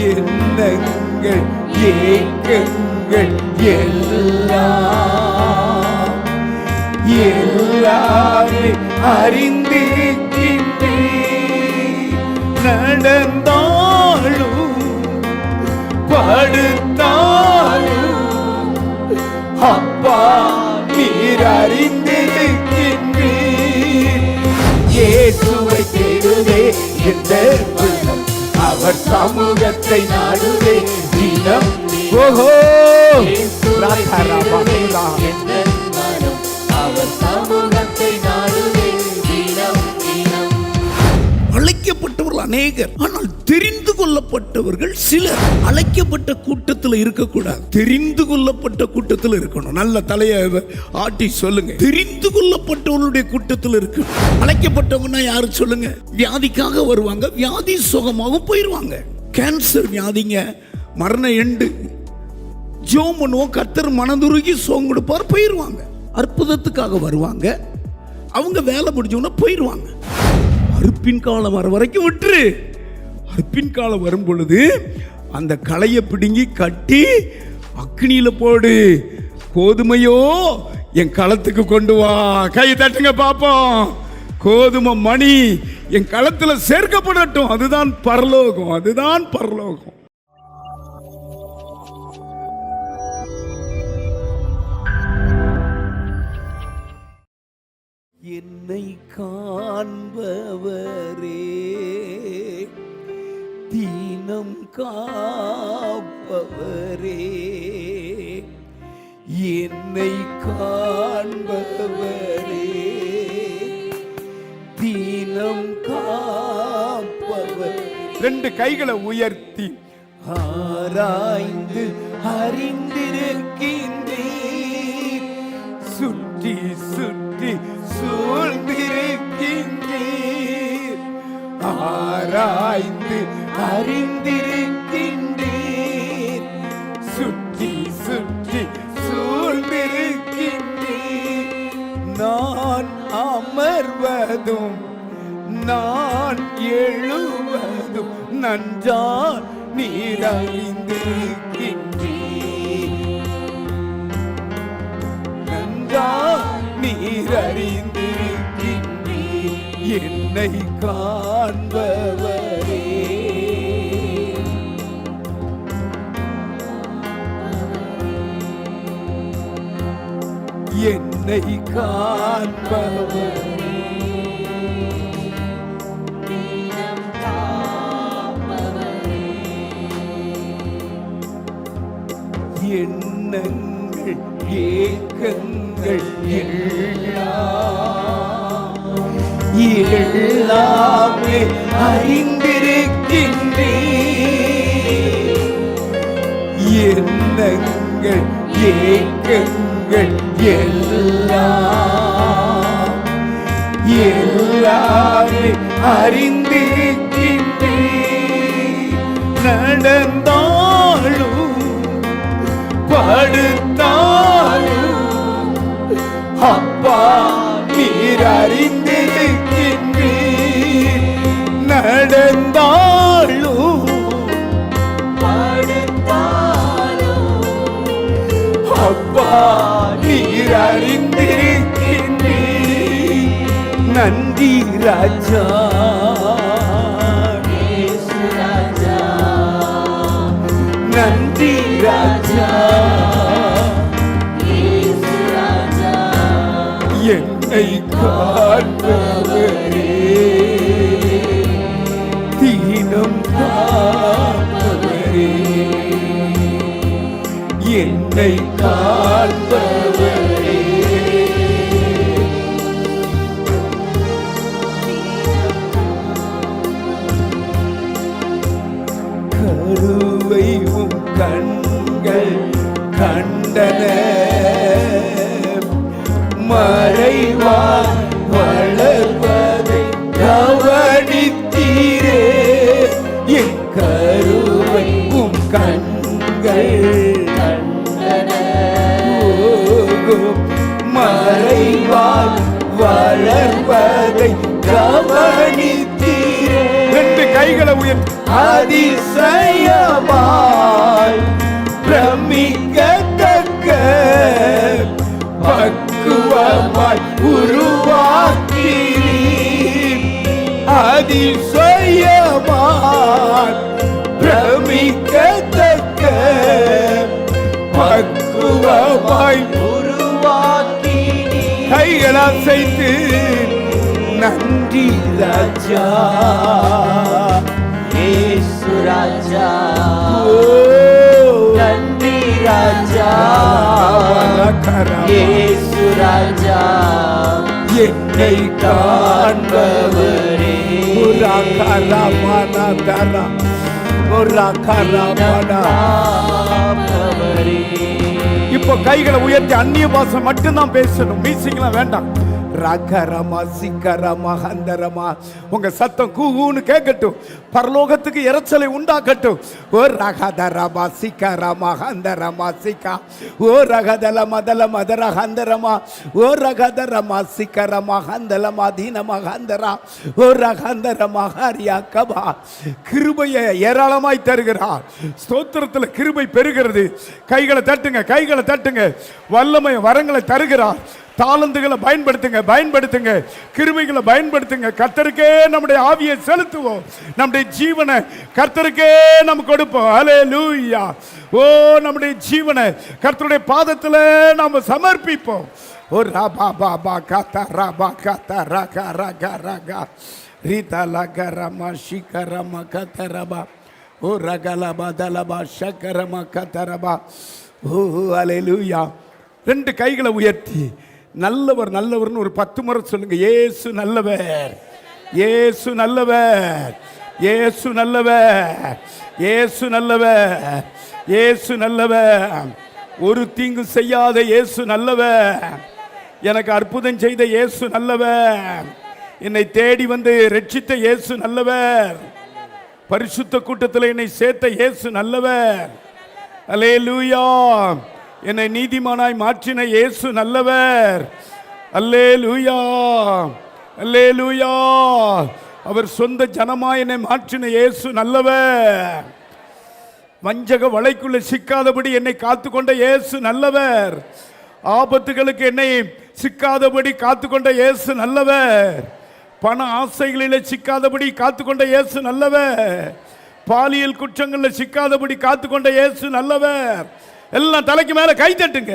எண்ணங்கள் ஏக்கங்கள் எல்லாமே அறிந்திருக்கின்றேன். நடந்தாலும் படுத்தாலும் அப்பா நீர் அறிந்திருக்கின்றீர். இயேசுவை தேடுவே என்ற உள்ளம், அவர் சமூகத்தை நாடுவே தினம். ஓஹோ அவர் சமூகத்தை நாடுவே தினம் தினம். அழைக்கப்பட்டவர்கள் அநேகர், ஆனால் தெரிந்து கொள்ளப்பட்டவர்கள் சிலர். அழைக்கப்பட்ட கூட்டத்தில் இருக்கக்கூடாது, தெரிந்து கொள்ளப்பட்ட கூட்டத்தில் இருக்கணும். நல்ல தலையை ஆட்டி சொல்லுங்க, தெரிந்து கொள்ளப்பட்டவர்களுடைய கூட்டத்தில் இருக்கு. அழைக்கப்பட்டவங்கன்னா யாரு சொல்லுங்க? வியாதிக்காக வருவாங்க, வியாதி சுகமாகவும் போயிடுவாங்க. கேன்சர் வியாதிங்க, மரண எண்டு, ஜெபம் பண்ணுவோம், கர்த்தர் மனதுருகி சுகம் கொடுப்பார், போயிடுவாங்க. அற்புதத்துக்காக வருவாங்க, அவங்க வேலை முடிஞ்சோன்னா போயிடுவாங்க. அறுப்பின் காலம் வர வரைக்கும் விட்டுரு. அறுப்பின் காலம் வரும் பொழுது அந்த களையை பிடுங்கி கட்டி அக்னியில போடு. கோதுமையோ என் களத்துக்கு கொண்டு வா. கை தட்டுங்க பாப்போம். கோதுமை மணி என் களத்துல சேர்க்கப்படட்டும். அதுதான் பரலோகம், அதுதான் பரலோகம். என்னை காண்பவரே, தீனம் காப்பவரே, என்னை காண்பவரே, தீனம் காப்பவர். ரெண்டு கைகளை உயர்த்தி ஆராய்ந்து அறிந்திருக்கின்றீர், சுற்றி சுற்றி சூழ்ந்திருக்கின்றீர். ஆராய்ந்து அறிந்திருக்கின்றீர், சுற்றி சுற்றி சூழ்ந்திருக்கின்றீர். நான் அமர்வதும் நான் எழுவதும் நன்றான் நீர் அறிந்திருக்கின்றீர். நன்றான் நீர் அறிந்திருக்கின்றீர். என்னை காண்பவரே, என்னை காண்பவரே, எண்ணங்கள் ஏக்கங்கள் எல்லாமே அறிந்திருக்கின்றீர். எண்ணங்கள் ஏக்கங்கள் எல்லாமே அறிந்திருக்கின்றீர். நடந்தாலும் படுத்தாலும் அப்பா நீர் அறிந்திருக்கின்றீர். நடந்தாலும் படுத்தாலும் அப்பா நீர் அறிந்திருக்கின்றீர். நன்றி ராஜா, நன்றி ராஜா, என்னை காண்பவரே, தீனம் காப்பவரே, என்னை காண்பவரே. கருவையும் கண்கள் கண்டன, மறைவாய் வளர்வதை கவனித்தீரே. என் கருவையும் கண்கள் கண்டன, மறைவாய் வளர்வதை கவனித்தீரே. ரெண்டு கைகளை உயர்த்தி அதிசயம் அதிசயமாய் உருவாக்கி அதிசயமாய் பிரமிக்கத்தக்க பக்குவமாய் உருவாக்கி கைகள் அசைத்து நன்றி ராஜா இயேசு ராஜா நன்றி ராஜா இயேசு ராஜா என்னை காண்பவரே இப்போ கைகளை உயர்த்தி அந்நிய பாஷை மட்டும்தான் பேசணும். மீசிங்கெல்லாம் வேண்டாம். ரகரமா சிக்கரமா ஹந்தரமா உங்க சத்தம் கூன்னு கேட்கட்டும். பரலோகத்துக்கு இறைச்சலை உண்டாக்கட்டும். ஓ ரகதரமா சிக்கரமா ஹந்தரமா சிக்கா ஓ ரகதல மதல மதர ஹந்தரமா ஓ ரகதரமா சிக்கரமா ஹந்தலமா தீனமா ஹந்தரா ஓ ரகந்தரமா ஹரியா கபா. கிருபையை ஏராளமாய் தருகிறார். ஸ்தோத்திரத்தில் கிருபை பெறுகிறது. கைகளை தட்டுங்க, கைகளை தட்டுங்க. வல்லமை வரங்களை தருகிறார். தாளந்துகளை பயன்படுத்துங்க, பயன்படுத்துங்க. கிருபைகளை பயன்படுத்துங்க. கர்த்தருக்கே நம்முடைய ஆவியை செலுத்துவோம். நம்முடைய ஜீவனை கர்த்தருக்கே நம்ம கொடுப்போம். ஹல்லேலூயா. ஓ நம்முடைய ஜீவனை கர்த்தருடைய பாதத்தில் நாம சமர்ப்பிப்போம். ஓ ரபா பாபா கதா ரபா கதா ரகா ரகா ரகா ரீதா லகா ரமா ஷிகரமா கதரபா ஓ ரகலபா தலபா ஷகரமா கதரபா. ஓ ஹல்லேலூயா. ரெண்டு கைகளை உயர்த்தி நல்லவர் நல்லவர்னு ஒரு 10 முறை சொல்லுங்க. இயேசு நல்லவர், இயேசு நல்லவர், இயேசு நல்லவர், இயேசு நல்லவர், இயேசு நல்லவர். ஒரு தீங்கு செய்யாத இயேசு நல்லவர். எனக்கு அற்புதம் செய்த இயேசு நல்லவர். என்னை தேடி வந்து ரட்சித்த இயேசு நல்லவர். பரிசுத்த கூட்டத்தில் என்னை சேர்த்த இயேசு நல்லவர். அல்லேலூயா. என்னை நீதிமானாய் மாற்றின இயேசு நல்லவர். அல்லேலூயா, அல்லேலூயா. அவர் சொந்த ஜனமாய் என்னை மாற்றின இயேசு நல்லவர். வஞ்சக வலைக்குள்ள சிக்காதபடி என்னை காத்துக்கொண்ட இயேசு நல்லவர். ஆபத்துகளுக்கு என்னை சிக்காதபடி காத்துக்கொண்ட இயேசு நல்லவர். பண ஆசைகளிலே சிக்காதபடி காத்துக்கொண்ட இயேசு நல்லவர். பாலியல் குற்றங்களில் சிக்காதபடி காத்துக்கொண்ட இயேசு நல்லவர். எல்லாம் தலைக்கு மேல கை தட்டுங்க.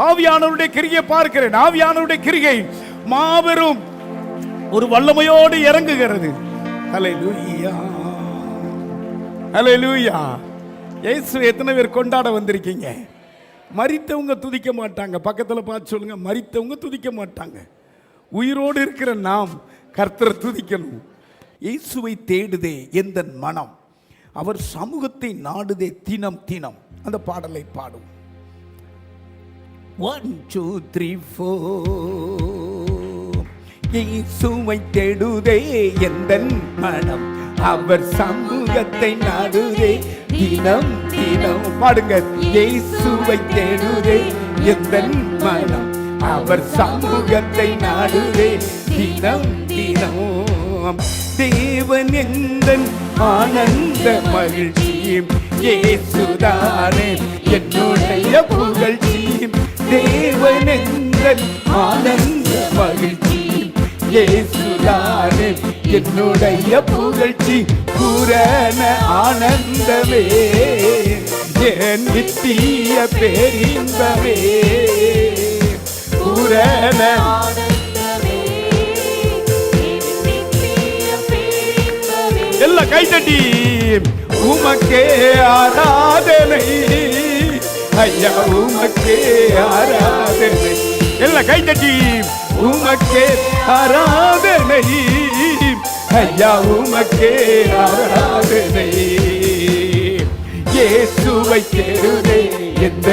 ஆவியானவருடைய கிரியை பார்க்கிறேன். ஆவியானவருடைய கிரியை மாபெரும் ஒரு வல்லமையோடு இறங்குகிறது. ஹல்லேலூயா, ஹல்லேலூயா. இயேசு எத்தனை பேர் கொண்டாட வந்திருக்கீங்க? மரித்தவங்க துதிக்க மாட்டாங்க. பக்கத்தில் பார்த்து சொல்லுங்க, மரித்தவங்க துதிக்க மாட்டாங்க. உயிரோடு இருக்கிற நாம் கர்த்தரை துதிக்கணும். இயேசுவை தேடுதே எந்த மனம், அவர் சமூகத்தை நாடுதே தினம் தினம். அந்த பாடலை பாடும். 1 2 3 4. இயேசுவை தேடுதே எந்த மனம், அவர் சமூகத்தை நாடுதே தினம் தினம். பாடுங்க. இயேசுவை தேடுதே எந்த மனம், அவர் சமூகத்தை நாடுதே தினம் தினம். தேவன் எந்தன் ஆனந்த மகிழ்ச்சியும் இயேசுதானே என்னுடைய புகழ்ச்சியும். தேவன் எந்தன் ஆனந்த மகிழ்ச்சியும் இயேசுதானே என்னுடைய புகழ்ச்சி. பூரண ஆனந்தமே என் நித்திய பேரின்பமே. பூரண எல்லா கைத்தட்டி உமக்கே ஆராதனை ஐயா, உமக்கே ஆராதனை. எல்லா கைத்தட்டி உமக்கே ஆராதனை ஐயா, உமக்கே ஆராதனை. இயேசுவை தேடுதே எந்த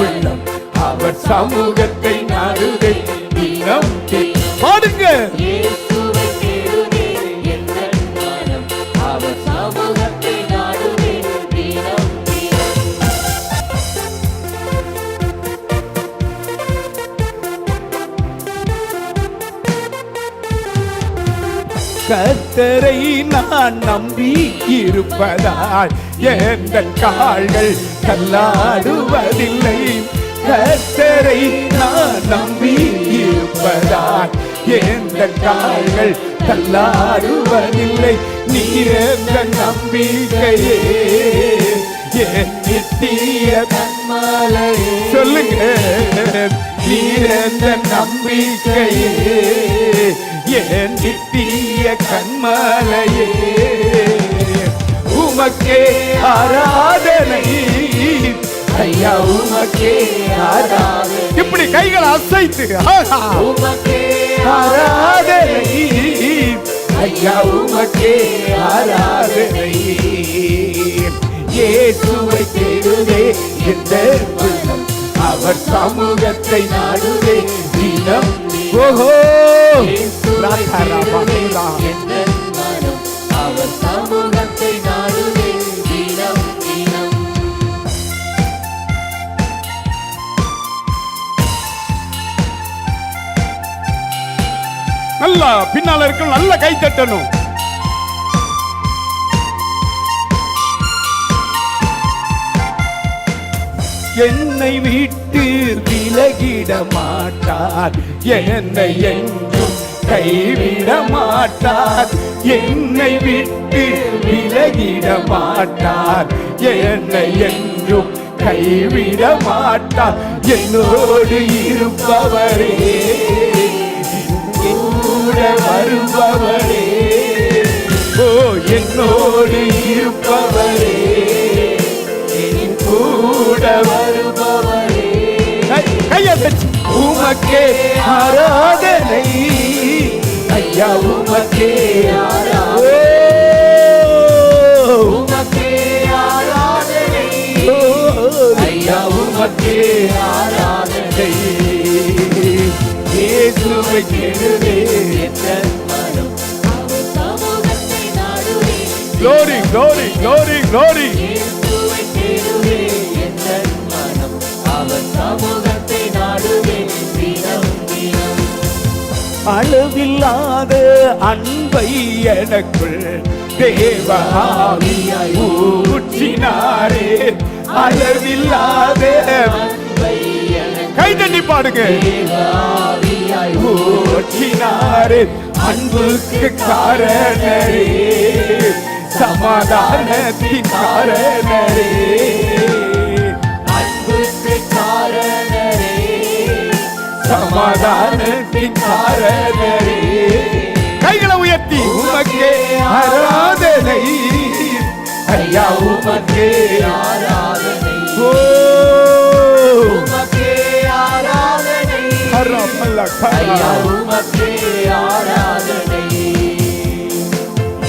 உள்ளம், அவர் சமூகத்தை நாடுதே தினம். பாடுங்க. கர்த்தரை நான் நம்பி இருப்பதால் எந்த கால்கள் தள்ளாடுவதில்லை. கர்த்தரை நான் நம்பி இருப்பதால் எந்த கால்கள் தள்ளாடுவதில்லை. நீர் எந்த நம்பிக்கையே, என் நித்திய கன்மலையே. சொல்லுங்க, நீர் எந்த நம்பிக்கையே, என் நித்திய கன்மலையே. உமக்கே ஆராதனை ஐயா, உமக்கே ஆராதனை. இப்படி கைகளை அசைத்து உமக்கே ஆராதனை ஐயா, உமக்கே ஆராதனை. இயேசுவை தேடுவே எந்த உள்ளம், அவர் சமூகத்தை நாடுவே தினம். ஓஹோ, அவர் சமூகத்தை நாடுவே தினம் தினம். நல்லா பின்னால இருக்க நல்ல கை தட்டணும். என்னை விட்டு விலகிட மாட்டார், என்னை என்றும் கைவிட மாட்டார். என்னை விட்டு விலகிட மாட்டார், என்னை என்றும் கைவிட மாட்டார். என்னோடு இருப்பவரே, கூட வருபவரே, ஓ என்னோடு இருப்பவரே, கூட வருபவரே. கையதச்சு உமக்கே ஆராதனை ஐயா, உமக்கே ஆராதனை, உமக்கே ஆராதனை ஐயா, உமக்கே ஆராதனை. இயேசுவை தேடுவே என் மனம், அவர் சமூகத்தை நாடுவே. glory glory glory glory. இயேசுவை தேடுவே என் மனம், அவர் சமூகத்தை நாடுவே தினம் தினம். அளவில்லாத அன்பை எனக்குள் தேவ ஆவியாய் ஊற்றினாரே. அளவில்லாத அன்பை எனக்கு கை தட்டி பாடுங்க. ஆவியாய் ஊற்றினாரே, அன்புக்கு காரணரே, சமாதானத்தின் காரணரே, அன்புக்கு காரணரே, சமாதானத்தின் காரணரே. கைகளை உயர்த்தி உமக்கே ஆராதனை ஐயா, உமக்கே ஆராதனை, ஓ உமக்கே ஆராதனை, ஐயா உமக்கே ஆராதனை.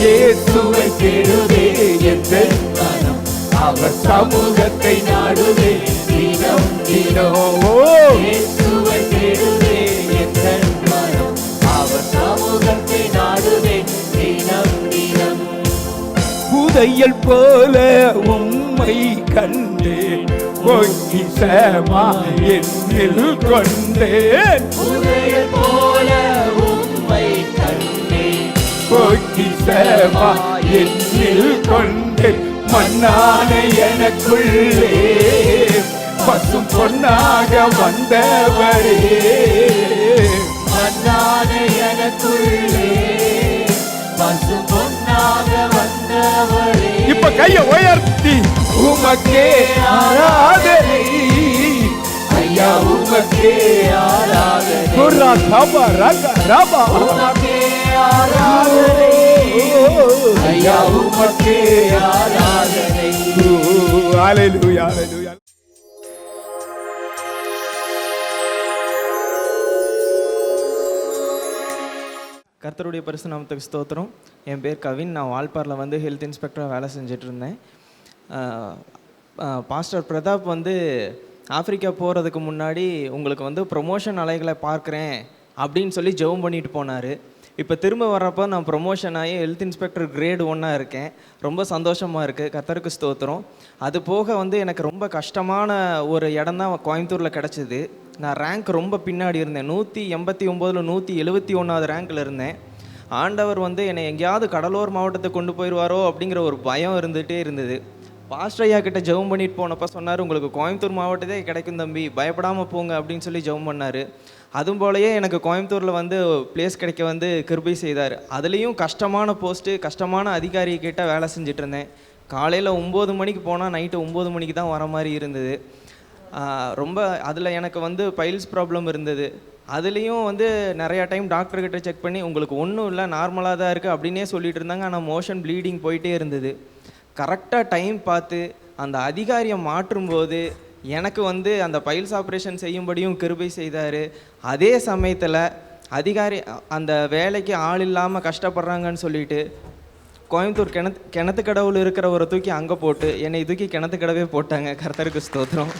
இயேசுவை தேடுவே எந்த மனம், அவர் சமூகத்தை நாடுவே தினம் தினம். இயேசுவை தேடுவே என் மனம், அவர் சமூகத்தை நாடுவே தினம் தினம். புதையல் போல உம்மை கண்டு பொக்கிஷமா என்னில் கொண்டேன். உதயல் போல உம்மை கண்டேன், பொக்கிஷமா என்னில் கொண்டேன். மண்ணான எனக்குள்ளே பசும் பொன்னாக வந்தவரே, மண்ணான எனக்குள்ளே பசு பொன்னாக வந்தவரே. இப்ப கைய உயர்த்தி உமக்கே ஆராதனை ஐயா, உமக்கே ஆராதனை, குர்ரா கபா ரக ரபா, உமக்கே ஆராதனை, ஐயா உமக்கே ஆராதனை. ஹalleluya ஹalleluya. கர்த்தருடைய பரிசு நாமத்துக்கு ஸ்தோத்திரம். என் பேர் கவின். நான் வால்பாரில் வந்து ஹெல்த் இன்ஸ்பெக்டராக வேலை செஞ்சுட்டு இருந்தேன். பாஸ்டர் பிரதாப் வந்து ஆப்பிரிக்கா போகிறதுக்கு முன்னாடி உங்களுக்கு வந்து ப்ரொமோஷன் அலைகளை பார்க்குறேன் அப்படின்னு சொல்லி ஜெபம் பண்ணிட்டு போனார். இப்போ திரும்ப வர்றப்போ நான் ப்ரொமோஷன் ஆகி ஹெல்த் இன்ஸ்பெக்டர் கிரேடு 1 இருக்கேன். ரொம்ப சந்தோஷமாக இருக்குது. கர்த்தருக்கு ஸ்தோத்திரம். அது போக வந்து எனக்கு ரொம்ப கஷ்டமான ஒரு இடம் தான் கோயம்புத்தூரில் கிடச்சிது. நான் ரேங்க் ரொம்ப பின்னாடி இருந்தேன். 189 171 ரேங்கில் இருந்தேன். ஆண்டவர் வந்து என்னை எங்கேயாவது கடலூர் மாவட்டத்துக்கு கொண்டு போயிடுவாரோ அப்படிங்கிற ஒரு பயம் இருந்துகிட்டே இருந்தது. பாஸ்டர் ஐயா கிட்ட ஜெபம் பண்ணிட்டு போனப்போ சொன்னார், உங்களுக்கு கோயம்புத்தூர் மாவட்டத்தே கிடைக்கும் தம்பி, பயப்படாமல் போங்க அப்படின்னு சொல்லி ஜெபம் பண்ணார். அதுவும் போலயே எனக்கு கோயம்புத்தூரில் வந்து பிளேஸ் கிடைக்க வந்து கிருபை செய்தார். அதுலேயும் கஷ்டமான போஸ்ட்டு, கஷ்டமான அதிகாரி கிட்ட வேலை செஞ்சுட்டு இருந்தேன். காலையில் 9 மணிக்கு போனால் நைட்டு 9 மணிக்கு தான் வர மாதிரி இருந்தது. ரொம்ப அதில் எனக்கு வந்து பைல்ஸ் ப்ராப்ளம் இருந்தது. அதுலேயும் வந்து நிறையா டைம் டாக்டர்கிட்ட செக் பண்ணி உங்களுக்கு ஒன்றும் இல்லை, நார்மலாக தான் இருக்குது அப்படின்னே சொல்லிட்டு இருந்தாங்க. ஆனால் மோஷன் ப்ளீடிங் போயிட்டே இருந்தது. கரெக்டாக டைம் பார்த்து அந்த அதிகாரியை மாற்றும்போது எனக்கு வந்து அந்த பைல்ஸ் ஆப்ரேஷன் செய்யும்படியும் கிருபை செய்தார். அதே சமயத்தில் அதிகாரி அந்த வேலைக்கு ஆள் இல்லாமல் கஷ்டப்படுறாங்கன்னு சொல்லிட்டு கோயம்புத்தூர் கிணத்து கடவுள் இருக்கிற ஒரு தூக்கி அங்கே போட்டு என்னை தூக்கி கிணத்து கடவே போட்டாங்க. கர்த்தருக்கு ஸ்தோத்திரம்.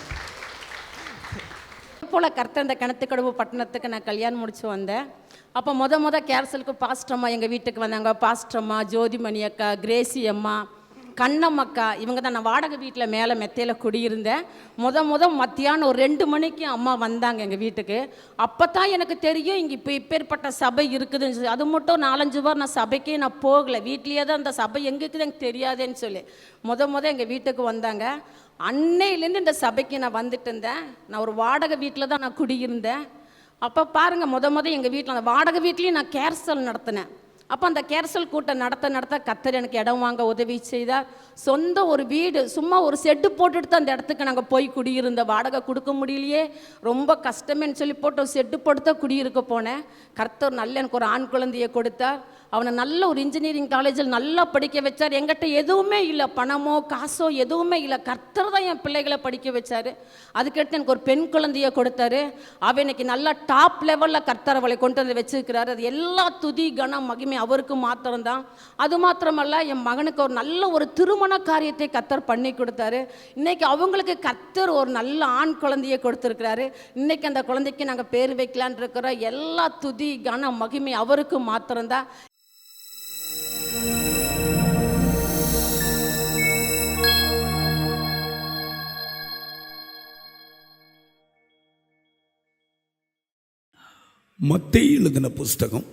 போல் கர்த்தர் இந்த கிணத்துக்கடவு பட்டணத்துக்கு நான் கல்யாணம் முடிச்சு வந்தேன். அப்போ முத கேர்சலுக்கு பாஸ்டம்மா எங்கள் வீட்டுக்கு வந்தாங்க. பாஸ்டம்மா, ஜோதிமணி அக்கா, கிரேசி அம்மா, கண்ணம்மக்கா, இவங்க தான். நான் வாடகை வீட்டில் மேலே மெத்தையில் குடியிருந்தேன். மத்தியானம் ஒரு 2 மணிக்கு அம்மா வந்தாங்க எங்கள் வீட்டுக்கு. அப்போ தான் எனக்கு தெரியும் இங்கே இப்போ இப்பேற்பட்ட சபை இருக்குதுன்னு சொல்லி. அது மட்டும் 4-5 வாரம் நான் சபைக்கே நான் போகலை, வீட்லேயே தான் அந்த சபை எங்கே இருக்குது எனக்கு தெரியாதுன்னு சொல்லி எங்கள் வீட்டுக்கு வந்தாங்க. அன்னையிலேருந்து இந்த சபைக்கு நான் வந்துட்டு இருந்தேன். நான் ஒரு வாடகை வீட்டில் தான் நான் குடியிருந்தேன். அப்போ பாருங்கள், எங்கள் வீட்டில் அந்த வாடகை வீட்லேயும் நான் கேர்சல் நடத்தினேன். அப்போ அந்த கேர்சல் கூட்டம் நடத்த கர்த்தர் எனக்கு இடம் வாங்க உதவி செய்தார். சொந்த ஒரு வீடு, சும்மா ஒரு செட்டு போட்டுட்டு தான் அந்த இடத்துக்கு நாங்கள் போய் குடியிருந்த. வாடகை கொடுக்க முடியலையே, ரொம்ப கஷ்டமேன்னு சொல்லி போட்டு செட்டு போட்டு தான் குடியிருக்க போனேன். கர்த்தர் நல்ல எனக்கு ஒரு ஆண் குழந்தையை கொடுத்தார். அவனை நல்ல ஒரு இன்ஜினியரிங் காலேஜில் நல்லா படிக்க வச்சார். என்கிட்ட எதுவுமே இல்லை, பணமோ காசோ எதுவுமே இல்லை. கர்த்தர் தான் என் பிள்ளைகளை படிக்க வச்சார். அதுக்கடுத்து எனக்கு ஒரு பெண் குழந்தையை கொடுத்தாரு. அவன் இன்னைக்கு நல்லா டாப் லெவலில் கர்த்தர் அவளை கொண்டு வந்து வச்சுருக்கிறாரு. அது எல்லா துதி கனம் மகிமை அவருக்கு மாத்திரம்தான். அது மாத்திரமல்ல, என் மகனுக்கு ஒரு நல்ல ஒரு திருமண காரியத்தை கர்த்தர் பண்ணி கொடுத்தாரு. இன்னைக்கு அவங்களுக்கு கர்த்தர் ஒரு நல்ல ஆண் குழந்தையை கொடுத்துருக்கிறாரு. இன்னைக்கு அந்த குழந்தைக்கு நாங்கள் பேர் வைக்கலான் இருக்கிறோம். எல்லா துதி கனம் மகிமை அவருக்கு மாத்திரம்தான். மத்தேயு எழுதின புஸ்தகம்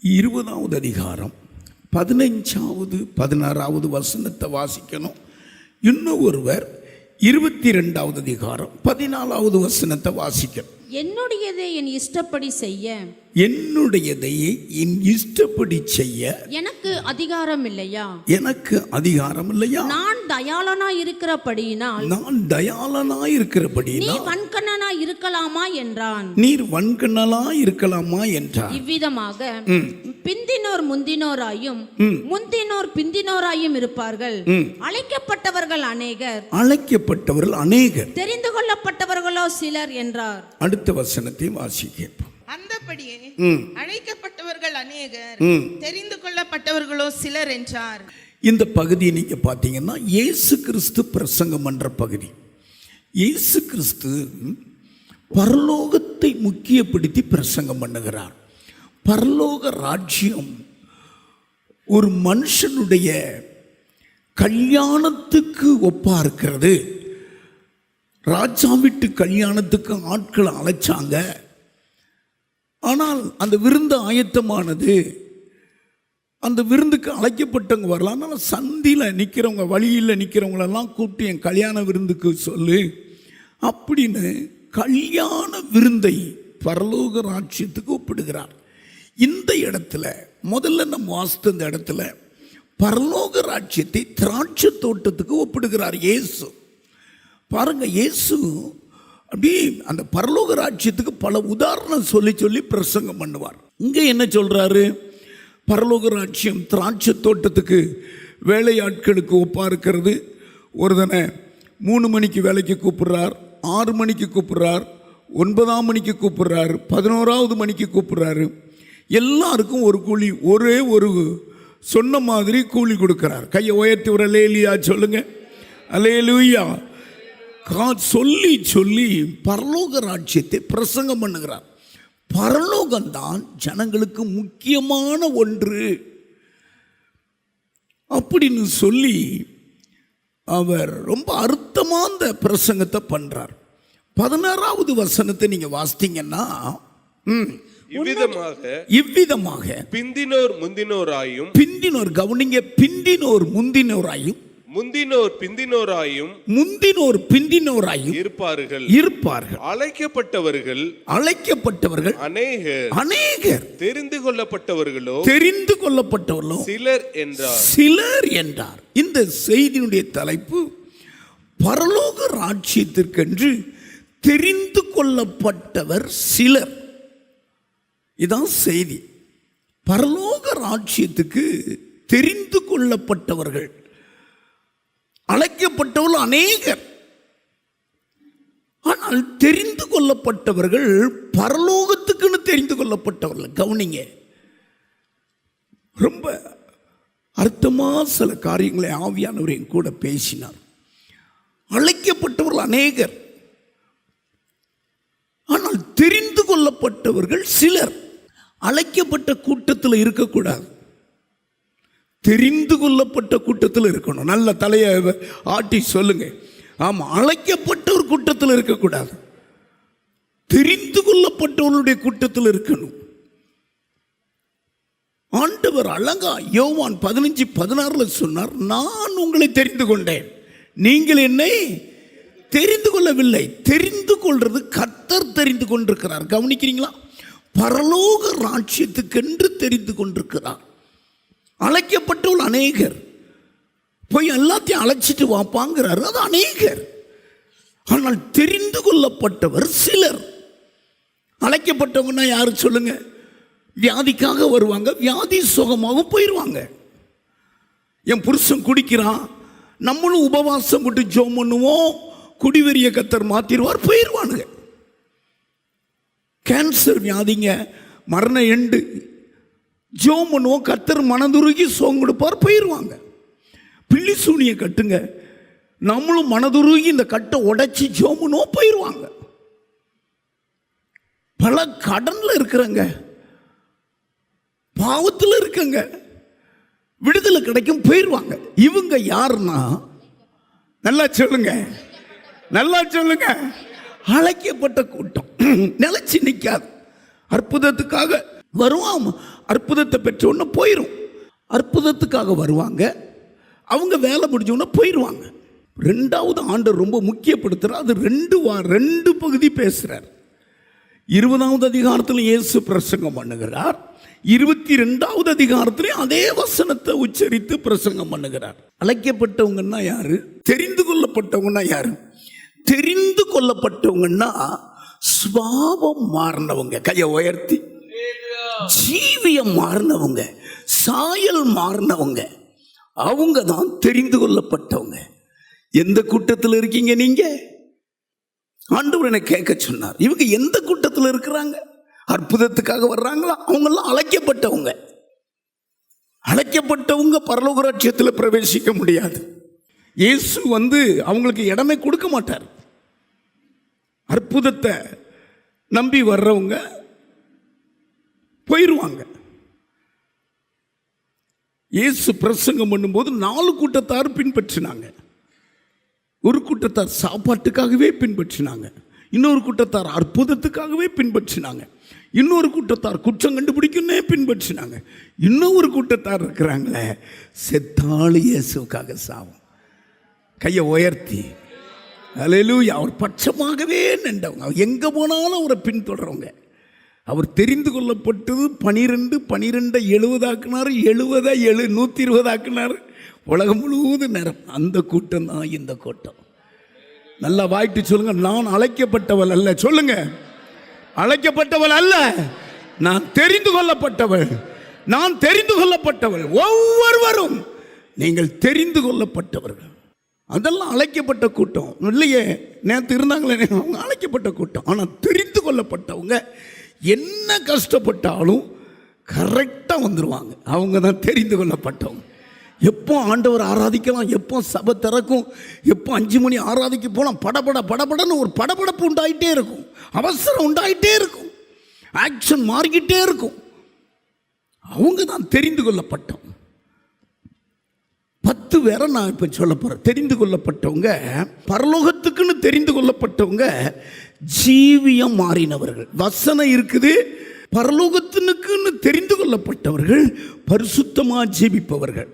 20வது அதிகாரம் 15வது 16வது வசனத்தை வாசிக்கணும். இன்னும் ஒருவர் 22வது அதிகாரம் 14வது வசனத்தை வாசிக்கணும். என்னுடையதை என் இஷ்டப்படி செய்ய, என்னுடையதை என் இஷ்டப்படி செய்ய எனக்கு அதிகாரம் இல்லையா? எனக்கு அதிகாரம் இல்லையா? நான் தயாளனாய் இருக்கிறபடியினால், நான் தயாளனாய் இருக்கிறபடியினால் நீ வன்கண்ணனாய் இருக்கலாமா என்றான். நீர் வன்கண்ணலாய் இருக்கலாமா என்றார். இவ்விதமாக பிந்தினோர் முந்தினோராயும் முந்தினோர் பிந்தினோராயும் இருப்பார்கள். அழைக்கப்பட்டவர்கள் அநேகர், அழைக்கப்பட்டவர்கள் அநேகர், தெரிந்து கொள்ளப்பட்டவர்களோ சிலர் என்றார். அடுத்த வசனத்தை வாசிக்க. அந்தபடியே அழைக்கப்பட்டவர்கள் அநேகர், தெரிந்து கொள்ளப்பட்டவர்களோ சிலர் என்றார். இந்த பகுதியை நீங்க பார்த்தீங்கன்னா இயேசு கிறிஸ்து பிரசங்கம் பண்ற பகுதி. இயேசு கிறிஸ்து பரலோகத்தை முக்கியப்படுத்தி பிரசங்கம் பண்ணுகிறார். பரலோக ராஜ்யம் ஒரு மனுஷனுடைய கல்யாணத்துக்கு ஒப்பா இருக்கிறது. ராஜா வீட்டு கல்யாணத்துக்கு ஆட்களை அழைச்சாங்க. ஆனால் அந்த விருந்து ஆயத்தமானது, அந்த விருந்துக்கு அழைக்கப்பட்டவங்க வரலாம். ஆனால் சந்தியில் நிற்கிறவங்க, வழியில் நிற்கிறவங்களெல்லாம் கூப்பிட்டு என் கல்யாண விருந்துக்கு சொல்லு அப்படின்னு கல்யாண விருந்தை பரலோக ராஜ்யத்துக்கு ஒப்பிடுகிறார். இந்த இடத்துல முதல்ல நம்ம வாசித்த இந்த இடத்துல பரலோக ராஜ்யத்தை திராட்சை தோட்டத்துக்கு ஒப்பிடுகிறார் இயேசு. பாருங்க, இயேசு அப்படி அந்த பரலோக ராஜ்யத்துக்கு பல உதாரணம் சொல்லி பிரசங்கம் பண்ணுவார். இங்கே என்ன சொல்றாரு? பரலோக ராஜ்யம் திராட்சை தோட்டத்துக்கு வேலையாட்களுக்கு ஒப்பா இருக்கிறது. ஒருதனை 3 மணிக்கு வேலைக்கு கூப்பிடுறார், 6 மணிக்கு கூப்பிடுறார், 9ஆம் மணிக்கு கூப்பிடுறாரு, 11வது மணிக்கு கூப்பிடுறாரு. எல்லாருக்கும் ஒரு கூலி, ஒரே ஒரு சொன்ன மாதிரி கூலி கொடுக்கிறார். கையை உயர்த்தி ஒரு அல்லேலூயா சொல்லுங்க. அல்லேலூயா சொல்லி பரலோக ராஜ்யத்தை பிரசங்கம் பண்ணுகிறார். பரலோகம்தான் ஜனங்களுக்கு முக்கியமான ஒன்று அப்படின்னு சொல்லி அவர் ரொம்ப அர்த்தமான பிரசங்கத்தை பண்றார். 16வது வசனத்தை நீங்க வாசித்தீங்கன்னா, இவ்விதமாக பிந்தினோர் முந்தினோராயும், பிந்தினோர் கவனிங்க, பிந்தினோர் முந்தினோராயும் முந்தினோர் பிந்தினோராயும் இருப்பார்கள். அழைக்கப்பட்டவர்கள் அநேகர் தெரிந்து கொள்ளப்பட்டவர்களோ சிலர் என்றார். இந்த செய்தியினுடைய தலைப்பு பரலோக ராஜ்யத்திற்கென்று தெரிந்து கொள்ளப்பட்டவர் சிலர். இதான் செய்தி. பரலோக ராஜ்யத்துக்கு தெரிந்து கொள்ளப்பட்டவர்கள், அழைக்கப்பட்டவர்கள் அநேகர். ஆனால் தெரிந்து கொள்ளப்பட்டவர்கள் பரலோகத்துக்குன்னு தெரிந்து கொள்ளப்பட்டவர்கள். கவனிங்க, ரொம்ப அர்த்தமா சில காரியங்களை ஆவியானவர் என் கூட பேசினார். அழைக்கப்பட்டவர்கள் அநேகர், ஆனால் தெரிந்து கொள்ளப்பட்டவர்கள் சிலர். அழைக்கப்பட்ட கூட்டத்தில் இருக்கக்கூடாது, தெரிந்து கொள்ளப்பட்ட கூட்டத்தில் இருக்கணும். நல்ல தலையை ஆட்டி சொல்லுங்க. ஆமா, அழைக்கப்பட்ட ஒரு கூட்டத்தில் இருக்கக்கூடாது, தெரிந்து கொள்ளப்பட்டவர்களுடைய கூட்டத்தில் இருக்கணும். ஆண்டவர் அழகா யோவான் 15:16 சொன்னார், நான் உங்களை தெரிந்து கொண்டேன், நீங்கள் என்னை தெரிந்து கொள்ளவில்லை. தெரிந்து கொள்றது கர்த்தர் தெரிந்து கொண்டிருக்கிறார். கவனிக்கிறீங்களா? பரலோக ராஜ்யத்துக்கென்று தெரிந்து கொண்டிருக்கிறார். அழைக்கப்பட்டவர்கள் அநேகர். போய் எல்லாத்தையும் அழைச்சிட்டு வாப்பாங்கிறாரு, அது அநேகர். ஆனால் தெரிந்து கொள்ளப்பட்டவர் சிலர். அழைக்கப்பட்டவங்கன்னா யாரு சொல்லுங்க? வியாதிக்காக வருவாங்க, வியாதி சுகமாக போயிடுவாங்க. என் புருஷன் குடிக்கிறான், நம்மளும் உபவாசம் போட்டு ஜெபம் பண்ணுவோம், குடிவெறிய கர்த்தர் மாத்திடுவார், போயிடுவானுங்க. கேன்சர் வியாதிங்க, மரண எண்டு, ஜெபம் பண்ணுவோம், கர்த்தர் மனதுருகி சோகம் கொடுப்பார், போயிடுவாங்க. பில்லி சூனிய கட்டுங்க, நம்மளும் மனதுருகி இந்த கட்டை உடைச்சி ஜெபம் பண்ணுவோம், போயிடுவாங்க. பல கடன்ல இருக்கிறங்க, பாவத்தில் இருக்கங்க, விடுதலை கிடைக்கும், போயிடுவாங்க. இவங்க யாருன்னா, நல்லா சொல்லுங்க, நல்லா சொல்லுங்க, அழைக்கப்பட்ட கூட்டம். நிலைச்சு நிற்காது. அற்புதத்துக்காக வருவான், அற்புதத்தை பெற்றோன்னு போயிடும். அற்புதத்துக்காக வருவாங்க, அவங்க வேலை முடிஞ்சோன்னா போயிடுவாங்க. ரெண்டாவது ஆண்டவர் ரொம்ப முக்கியப்படுத்துகிறார். அது ரெண்டு பகுதி பேசுகிறார். 20வது அதிகாரத்தில் இயேசு பிரசங்கம் பண்ணுகிறார். 22வது அதிகாரத்திலே அதே வசனத்தை உச்சரித்து பிரசங்கம் பண்ணுகிறார். அழைக்கப்பட்டவங்கன்னா யாரு? தெரிந்து கொள்ளப்பட்டவங்கன்னா யாரு? தெரிந்து கொள்ளப்பட்டவங்கன்னா சுபாவம் மாறினவங்க, கையை உயர்த்தி, ஜீவியம் மாறினவங்க, சாயல் மாறினவங்க, அவங்க தான் தெரிந்து கொள்ளப்பட்டவங்க. எந்த கூட்டத்தில் இருக்கீங்க நீங்க? ஆண்டவர் என்னை கேட்க சொன்னார், இவங்க எந்த கூட்டத்தில் இருக்கிறாங்க? அற்புதத்துக்காக வர்றாங்களா? அவங்கெல்லாம் அழைக்கப்பட்டவங்க. அழைக்கப்பட்டவங்க பரலோக ராஜ்யத்தில் பிரவேசிக்க முடியாது. இயேசு அவங்களுக்கு இடமே கொடுக்க மாட்டார். அற்புதத்தை நம்பி வர்றவங்க போயிடுவாங்க. இயேசு பிரசங்கம் பண்ணும்போது 4 கூட்டத்தார் பின்பற்றினாங்க. ஒரு கூட்டத்தார் சாப்பாட்டுக்காகவே பின்பற்றினாங்க, இன்னொரு கூட்டத்தார் அற்புதத்துக்காகவே பின்பற்றினாங்க, இன்னொரு கூட்டத்தார் குற்றம் கண்டுபிடிக்கணும்னே பின்பற்றினாங்க, இன்னொரு கூட்டத்தார் இருக்கிறாங்களே செத்தாளு இயேசுக்காக சாவும். கையை உயர்த்தி அல்லேலூயா. அவர் பட்சமாகவே நின்றவங்க, எங்கே போனாலும் அவரை பின்தொடர்றவங்க. அவர் தெரிந்து கொள்ளப்பட்டது 12 70 ஆக்குனார், 70 120 ஆக்குனார், உலகம் முழுவதும் நேரம். அந்த கூட்டம் தான் இந்த கூட்டம். நல்லா வாய்ட்டு சொல்லுங்க, நான் அழைக்கப்பட்டவள் அல்ல. சொல்லுங்க, அழைக்கப்பட்டவள் அல்ல, நான் தெரிந்து கொள்ளப்பட்டவள். நான் தெரிந்து கொள்ளப்பட்டவள். ஒவ்வொருவரும் நீங்கள் தெரிந்து கொள்ளப்பட்டவர்கள். அதெல்லாம் அழைக்கப்பட்ட கூட்டம் இல்லையே. நேற்று இருந்தாங்களே, அவங்க அழைக்கப்பட்ட கூட்டம். ஆனால் தெரிந்து கொள்ளப்பட்டவங்க என்ன கஷ்டப்பட்டாலும் கரெக்டாக வந்துடுவாங்க. அவங்க தான் தெரிந்து கொள்ளப்பட்டவங்க. எப்போ ஆண்டவர் ஆராதிக்கலாம், எப்போ சபை திறக்கும், எப்போ 5 மணி ஆராதிக்க போனால் படபடன்னு ஒரு படபடப்பு உண்டாயிட்டே இருக்கும், அவசரம் உண்டாயிட்டே இருக்கும், ஆக்ஷன் மாறிக்கிட்டே இருக்கும். அவங்க தான் தெரிந்து கொள்ளப்பட்டவங்க. 10 பேரை நான் இப்போ சொல்ல போகிறேன். தெரிந்து கொள்ளப்பட்டவங்க, பரலோகத்துக்குன்னு தெரிந்து கொள்ளப்பட்டவங்க, ஜீவியம் மாறினவர்கள். வசனம் இருக்குது, பரலோகத்தினுக்குன்னு தெரிந்து கொள்ளப்பட்டவர்கள் பரிசுத்தமாக ஜீவிப்பவர்கள்.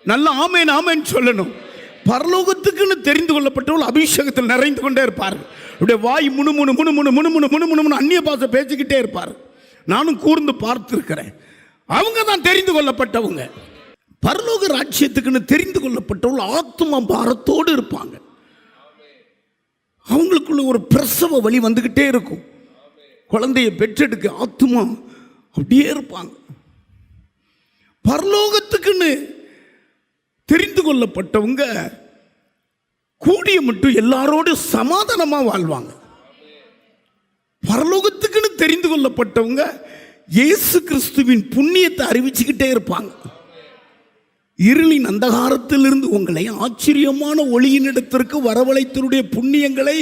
நல்ல ஆமேன் ஆமேன் சொல்லணும். பரலோகத்துக்குன்னு தெரிந்து கொள்ளப்பட்டவர்கள் அபிஷேகத்தில் நிறைந்து கொண்டே இருப்பார்கள். அப்படியே வாய் முணு முணு முணு முணு முணு முணு முணு முணு முணு அந்நிய பாஷை பேசிக்கிட்டே இருப்பார். நானும் கூர்ந்து பார்த்திருக்கிறேன். அவங்க தான் தெரிந்து கொள்ளப்பட்டவங்க. பரலோக ராஜ்யத்துக்குன்னு தெரிந்து கொள்ளப்பட்டவர்கள் ஆத்தும பாரத்தோடு இருப்பாங்க. அவங்களுக்குள்ள ஒரு பிரசவ வலி வந்துக்கிட்டே இருக்கும். குழந்தைய பெற்றெடுக்க ஆத்துமா அப்படியே இருப்பாங்க. பரலோகத்துக்குன்னு தெரிந்து கொள்ளப்பட்டவங்க கூடிய மட்டும் எல்லாரோடு சமாதானமா வாழ்வாங்க. பரலோகத்துக்குன்னு தெரிந்து கொள்ளப்பட்டவங்க இயேசு கிறிஸ்துவின் புண்ணியத்தை அறிவிச்சுக்கிட்டே இருப்பாங்க. இருளின் அந்தகாரத்திலிருந்து உங்களை ஆச்சரியமான ஒளியினிடத்திற்கு வரவழைத்தருடைய புண்ணியங்களை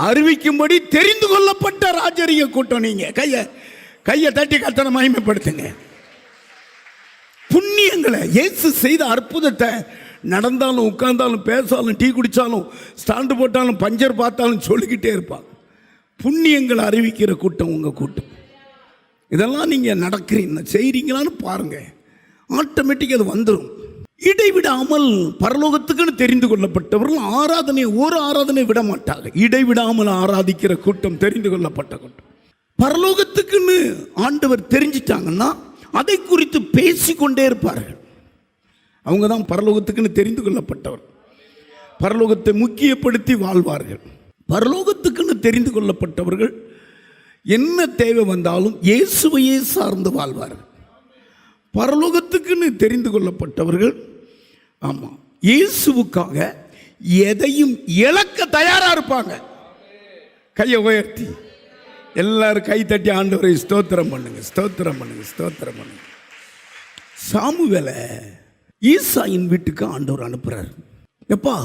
அறிவிக்கும்படி தெரிந்து கொள்ளப்பட்ட ராஜரிய கூட்டம். நீங்க கையை தட்டி கர்த்தரை மகிமைப்படுத்துங்க. புண்ணியங்களை இயேசு செய்த அற்புதத்தை நடந்தாலும் உட்கார்ந்தாலும் பேசாலும் டீ குடித்தாலும் ஸ்டாண்டு போட்டாலும் பஞ்சர் பார்த்தாலும் சொல்லிக்கிட்டே இருப்பாங்க. புண்ணியங்களை அறிவிக்கிற கூட்டம் உங்கள் கூட்டம். இதெல்லாம் நீங்கள் நடக்கிறீங்க செய்கிறீங்களான்னு பாருங்கள், ஆட்டோமேட்டிக் அது வந்துடும். இடைவிடாமல் பரலோகத்துக்குன்னு தெரிந்து கொள்ளப்பட்டவர்கள் ஒரு ஆராதனை விட மாட்டாங்க. இடைவிடாமல் ஆராதிக்கிற கூட்டம் தெரிந்து கொள்ளப்பட்ட கூட்டம். பரலோகத்துக்குன்னு ஆண்டவர் தெரிஞ்சிட்டாங்கன்னா அதை குறித்து பேசிக்கொண்டே இருப்பார்கள். அவங்க தான் பரலோகத்துக்குன்னு தெரிந்து கொள்ளப்பட்டவர். பரலோகத்தை முக்கியப்படுத்தி வாழ்வார்கள். பரலோகத்துக்குன்னு தெரிந்து கொள்ளப்பட்டவர்கள் என்ன தேவை வந்தாலும் இயேசுவையே சார்ந்து வாழ்வார்கள். பரலோகத்துக்குன்னு தெரிந்து கொள்ளப்பட்டவர்கள் ஆமாம் இயேசுவுக்காக எதையும் இழக்க தயாராக இருப்பாங்க. கையை உயர்த்தி எல்லாரும் கை தட்டி ஆண்டவரை ஸ்தோத்திரம் பண்ணுங்க, ஸ்தோத்திரம் பண்ணுங்க, ஸ்தோத்திரம் பண்ணுங்க. சாமுவேலை ஈசாயின் வீட்டுக்கு ஆண்டவர் அனுப்புறாரு. எப்பா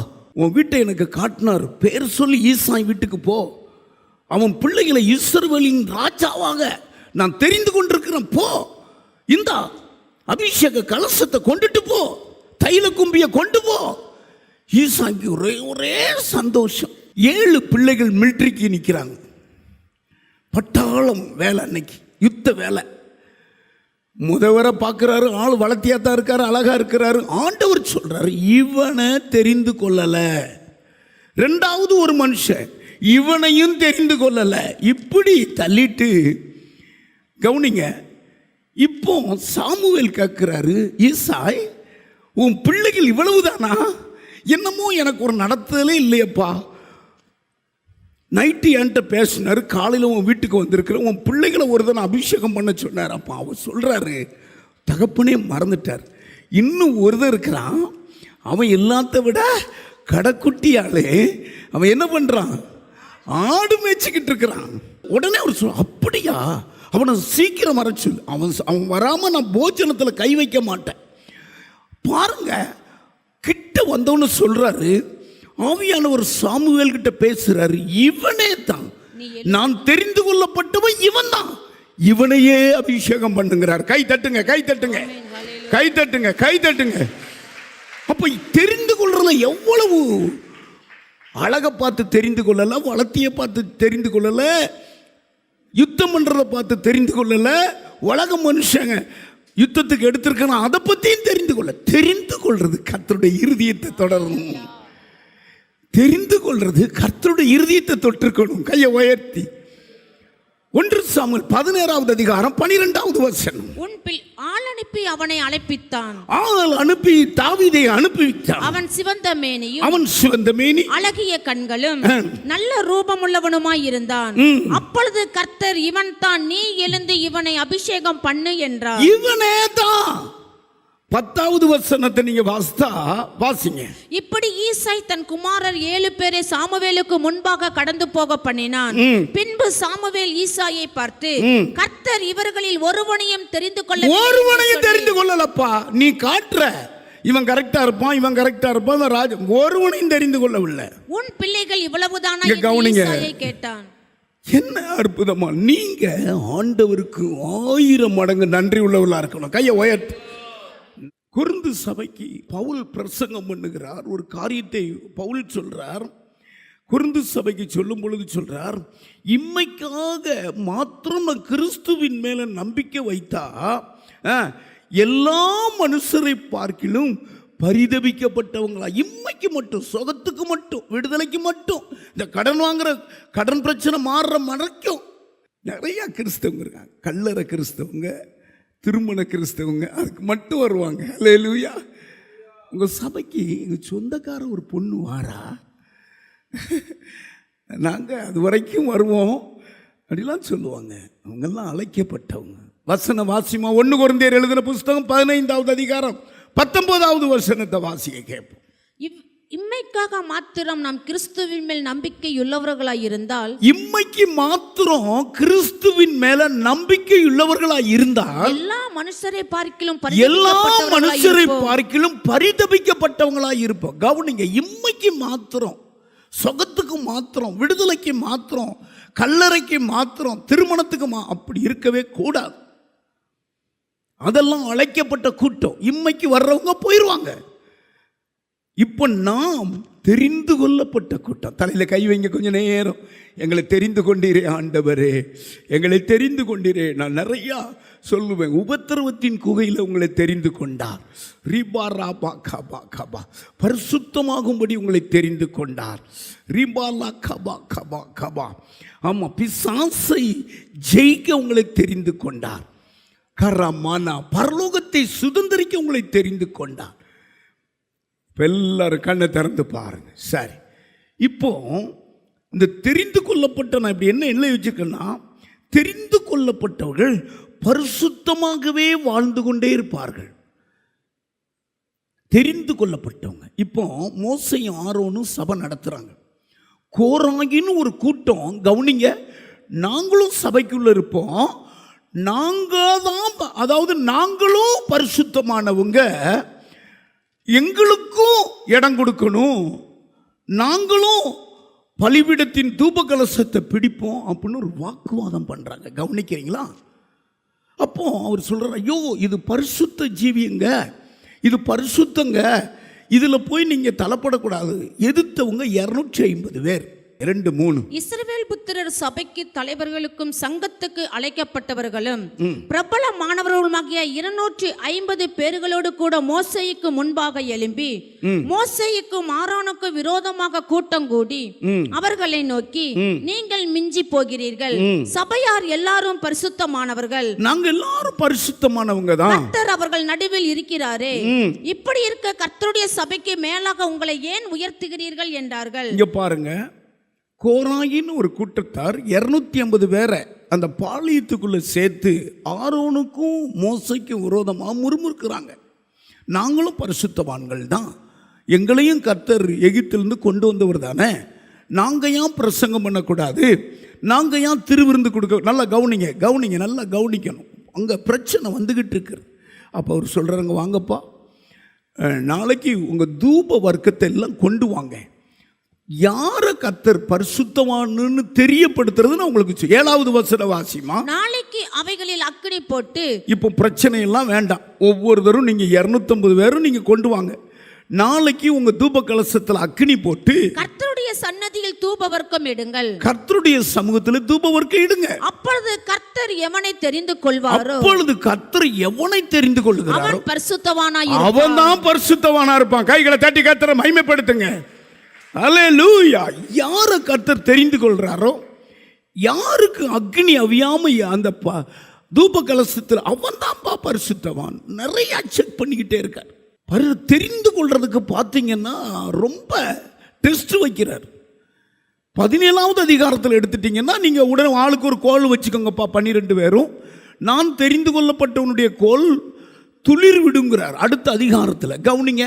உன் வீட்டை எனக்கு காட்டினார், பேர் சொல்லி ஈசாயின் வீட்டுக்கு போ, அவன் பிள்ளைகளை இஸ்ரவேலின் ராஜாவாக நான் தெரிந்து கொண்டிருக்கிறேன், போ, இந்த அபிஷேக கலசத்தை கொண்டுட்டு போ, தைல கும்பிய கொண்டு போ. ஈசாய்க்கு ஒரே சந்தோஷம். 7 பிள்ளைகள் மிலிட்ரிக்கு நிற்கிறாங்க. பட்டாளம் வேலை, அன்னைக்கு யுத்த வேலை. முதவரை பார்க்குறாரு, ஆள் வளர்த்தியா தான் இருக்காரு, அழகா இருக்கிறாரு. ஆண்டவர் சொல்றாரு இவனை தெரிந்து கொள்ளல. ரெண்டாவது ஒரு மனுஷன் இவனையும் தெரிந்து கொள்ளல. இப்படி தள்ளிட்டு கவனிங்க. இப்போ சாமுவேல் கேட்கிறாரு, ஈசாய் உன் பிள்ளைகள் இவ்வளவுதானா? என்னமோ எனக்கு ஒரு நடத்தலே இல்லையப்பா. நைட்டு என்கிட்ட பேசினார், காலையில் உன் வீட்டுக்கு வந்திருக்கிற உன் பிள்ளைகளை ஒரு தான் அபிஷேகம் பண்ண சொன்னார். அப்பா அவர் சொல்கிறாரு, தகப்பனே மறந்துட்டார், இன்னும் ஒருத்தன் இருக்கிறான், அவன் எல்லாத்த விட கடைக்குட்டியாலே அவன் என்ன பண்ணுறான், ஆடு மேய்ச்சிக்கிட்டு இருக்கிறான். உடனே அவர் சொல்ல, அப்படியா, அவனை சீக்கிரம் வர சொல்லு, அவன் வராமல் நான் போஜனத்தில் கை வைக்க மாட்டேன். பாருங்க, கிட்ட வந்தவன்னு சொல்கிறாரு, ஆவியானவர் சாமுவேல் கிட்ட பேசுறாரு, இவனே தான் நான் தெரிந்து கொள்ளப்பட்டவன், இவன் தான், இவனையே அபிஷேகம் பண்ணுங்கிறார். கை தட்டுங்க, கை தட்டுங்க, கை தட்டுங்க, கை தட்டுங்க. அப்ப தெரிந்து கொள்றதுல எவ்வளவு அழகை பார்த்து தெரிந்து கொள்ளல, வளர்த்திய பார்த்து தெரிந்து கொள்ளல, யுத்தம் பண்றதை பார்த்து தெரிந்து கொள்ளல, உலக மனுஷங்க யுத்தத்துக்கு எடுத்திருக்கணும் அதை பற்றியும் தெரிந்து கொள்றது கர்த்தருடைய இருதயத்தை தொடரணும். தெரிந்து கொள்றது கர்த்தருடைய இருதயத்தை தொட்டிருக்கணும். கையை உயர்த்தி 1 சாமுவேல் 17வது அதிகாரம் 12வது வசனம். ஆள் அனுப்பி அவனை அழைப்பித்தான். ஆள் அனுப்பி தாவீதை அனுப்பிவித்தான். அவன் சிவந்த மேனி அழகிய கண்களும் நல்ல ரூபமுள்ளவனுமாய் இருந்தான். அப்பொழுது கர்த்தர், இவன் தான், நீ எழுந்து இவனை அபிஷேகம் பண்ணு என்றார். இவனே தான். 10வது வசனத்தை நீங்க வாசிங்க. இப்படி ஈசாய் தன் குமாரர் 7 பேரை சாமுவேலுக்கு முன்பாக கடந்து போக பண்ணினான். பின்பு சாமுவேல் ஈசாயை பார்த்து, கர்த்தர் இவர்களில் ஒருவனையும் தெரிந்து கொள்ளலப்பா, நீ காட்டுற இவன் கரெக்டா இருப்பான், இவன் கரெக்டா இருப்பான், ராஜா ஒருவனையும் தெரிந்து கொள்ளவில்லை. உன் பிள்ளைகள் இவ்வளவுதானா என்று ஈசாயை கேட்டான். என்ன அற்புதமா! நீங்க ஆண்டவருக்கு 1000 மடங்கு நன்றி உள்ளவர்களா இருக்கணும். கையை உயர்த்து. கொரிந்து சபைக்கு பவுல் பிரசங்கம் பண்ணுகிறார். ஒரு காரியத்தை பவுல் சொல்றார். கொரிந்து சபைக்கு சொல்லும் பொழுது சொல்றார், இம்மைக்காக மாத்திரம் நான் கிறிஸ்துவின் மேல நம்பிக்கை வைத்தா எல்லா மனுஷரை பார்க்கிலும் பரிதபிக்கப்பட்டவங்களா, இம்மைக்கு மட்டும், சுகத்துக்கு மட்டும், விடுதலைக்கு மட்டும், இந்த கடன் வாங்குற கடன் பிரச்சனை மாறுற மறைக்கும் நிறைய கிறிஸ்தவங்க இருக்காங்க. கல்லறை கிறிஸ்தவங்க, திருமண கிறிஸ்தவங்க, அதுக்கு மட்டும் வருவாங்க. அல்லேலூயா. உங்க சபைக்கு எங்க சொந்தக்கார ஒரு பொண்ணு வாரா, நாங்க அது வரைக்கும் வருவோம் அப்படிலாம் சொல்லுவாங்க. அவங்கெல்லாம் அழைக்கப்பட்டவங்க. வசன வாசிமா 1 கொரிந்தியர் எழுதின புஸ்தகம் 15வது அதிகாரம் 19வது வசனத்தை வாசிக்க கேட்போம். இம்மைக்காக மாத்திரம் நாம் கிறிஸ்துவின் மேல் நம்பிக்கையுள்ளவர்களாய் இருந்தால், இம்மைக்கு மாத்திரம் கிறிஸ்துவின் மேல நம்பிக்கையுள்ளவர்களாய் இருந்தால் எல்லா மனுஷரை பார்க்கிலும் எல்லா மனுஷரை பார்க்கிலும் பரிதபிக்கப்பட்டவங்களாய் இருப்போம். கவனிங்க, இம்மைக்கு மாத்திரம், சுகத்துக்கு மாத்திரம், விடுதலைக்கு மாத்திரம், கல்லறைக்கு மாத்திரம், திருமணத்துக்கு அப்படி இருக்கவே கூடாது. அதெல்லாம் அழைக்கப்பட்ட கூட்டம். இம்மைக்கு வர்றவங்க போயிடுவாங்க. இப்போ நாம் தெரிந்து கொள்ளப்பட்ட கூட்டம். தலையில் கை வைங்க கொஞ்ச நேரம். எங்களை தெரிந்து கொண்டீரே ஆண்டவரே, எங்களை தெரிந்து கொண்டீரே. நான் நிறையா சொல்லுவேன். உபத்திரவத்தின் குகையில் உங்களை தெரிந்து கொண்டார். ரீபா ராபா கபா கபா, பரிசுத்தமாகும்படி உங்களை தெரிந்து கொண்டார். ரீபாலா கபா கபா கபா, ஆமாம், பிசாசை ஜெயிக்க உங்களை தெரிந்து கொண்டார். கரமானா, பரலோகத்தை சுதந்திரிக்க உங்களை தெரிந்து கொண்டார். எல்லாரும் கண்ணை திறந்து பாருங்க. சரி, இப்போ இந்த தெரிந்து கொள்ளப்பட்ட, நான் இப்படி என்ன எழுதி வச்சிருக்கேன்னா, தெரிந்து கொள்ளப்பட்டவர்கள் பரிசுத்தமாகவே வாழ்ந்து கொண்டே இருப்பார்கள். தெரிந்து கொள்ளப்பட்டவங்க. இப்போ மோசையும் ஆரோனும் சபை நடத்துறாங்க. கோராகின்னு ஒரு கூட்டம், கவனிங்க, நாங்களும் சபைக்குள்ள இருப்போம். நாங்களும் பரிசுத்தமானவங்க, எங்களுக்கும் இடம் கொடுக்கணும், நாங்களும் பலிபீடத்தின் தூப கலசத்தை பிடிப்போம் அப்படின்னு ஒரு வாக்குவாதம் பண்றாங்க. கவனிக்கிறீங்களா? அப்போ அவர் சொல்றார், ஐயோ இது பரிசுத்த ஜீவியங்க, இது பரிசுத்தங்க, இதில் போய் நீங்கள் தலைப்படக்கூடாது. எதிர்த்தவங்க 250 பேர். 2-3 இஸ்ரவேல் புத்திரர் சபைக்கு தலைவர்களுக்கும் சங்கத்துக்கு அழைக்கப்பட்டவர்களும் பிரபலமானவர்களுமாகிய 250 பேர்களோடு கூட மோசேயுக்கு முன்பாக எழும்பி மோசேயுக்கும் ஆரோனுக்கும் விரோதமாக கூட்டம் கூடி அவர்களை நோக்கி, நீங்கள் மிஞ்சி போகிறீர்கள், சபையார் எல்லாரும் பரிசுத்தமானவர்கள், நாங்க எல்லாரும் பரிசுத்தமானவங்க தான், கர்த்தர் அவர்கள் நடுவில் இருக்கிறாரே, இப்படி இருக்க கர்த்தருடைய சபைக்கு மேலாக உங்களை ஏன் உயர்த்துகிறீர்கள் என்றார்கள். இங்க பாருங்க, கோராகின்னு ஒரு கூட்டத்தார் 250 பேரை அந்த பாளையத்துக்குள்ள சேர்த்து ஆரோனுக்கும் மோசைக்கும் விரோதமாக முறுமுறுக்கிறாங்க. நாங்களும் பரிசுத்தவான்கள் தான், எங்களையும் கர்த்தர் எகிப்திலிருந்து கொண்டு வந்தவர் தானே, நாங்கள் ஏன் பிரசங்கம் பண்ணக்கூடாது, நாங்கள் ஏன் திருவிருந்து கொடுக்க. நல்லா கவனிங்க, நல்லா கவனிக்கணும். அங்கே பிரச்சனை வந்துக்கிட்டு இருக்குது. அப்போ அவர் சொல்கிறாங்க, வாங்கப்பா, நாளைக்கு உங்கள் தூப வர்க்கத்தை எல்லாம் கொண்டு வாங்க, யார கர்த்தர் பரிசுத்தவான்னு தெரியப்படுத்துறதுன்னு உங்களுக்கு 7வது வசன வாசிமா. நாளைக்கு அவைகளில் அக்கினி போட்டு. இப்போ பிரச்சனை எல்லாம் வேண்டாம், ஒவ்வொருத்தரும் நீங்க 250 பேரும் நீங்க கொண்டு வாங்க, நாளைக்கு உங்க தூப கலசத்துல அக்கினி போட்டு கர்த்தருடைய சன்னதியில் தூப வர்க்கம் இடுங்கள், கர்த்தருடைய சமூகத்தில் தூப வர்க்கம் இடுங்க. அப்பொழுது கர்த்தர் எவனை தெரிந்து கொள்வாரோ, அப்பொழுது கர்த்தர் எவனை தெரிந்து கொள்கிறாரோ அவன் பரிசுத்தவானாய் இருப்பான். அவன் தான் பரிசுத்தவானா இருப்பான். கைகளை தட்டி கர்த்தரை மகிமைப்படுத்துங்க. அல்லேலூயா. யாரை கர்த்தர் தெரிந்து கொள்றாரோ, யாருக்கு அக்னி அவியாம அந்த தூப கலசத்தில், அவன் தான்ப்பா பரிசுத்தவான். நிறைய செக் பண்ணிக்கிட்டே இருக்கார். தெரிந்து கொள்றதுக்கு பார்த்தீங்கன்னா ரொம்ப டெஸ்ட் வைக்கிறார். 17வது அதிகாரத்தில் எடுத்துட்டீங்கன்னா நீங்கள் உடனே ஆளுக்கு ஒரு கோல் வச்சுக்கோங்கப்பா, 12 பேரும். நான் தெரிந்து கொள்ளப்பட்டவனுடைய கோல் துளிர் விடுங்கிறார் அடுத்த அதிகாரத்தில். கவனிங்க,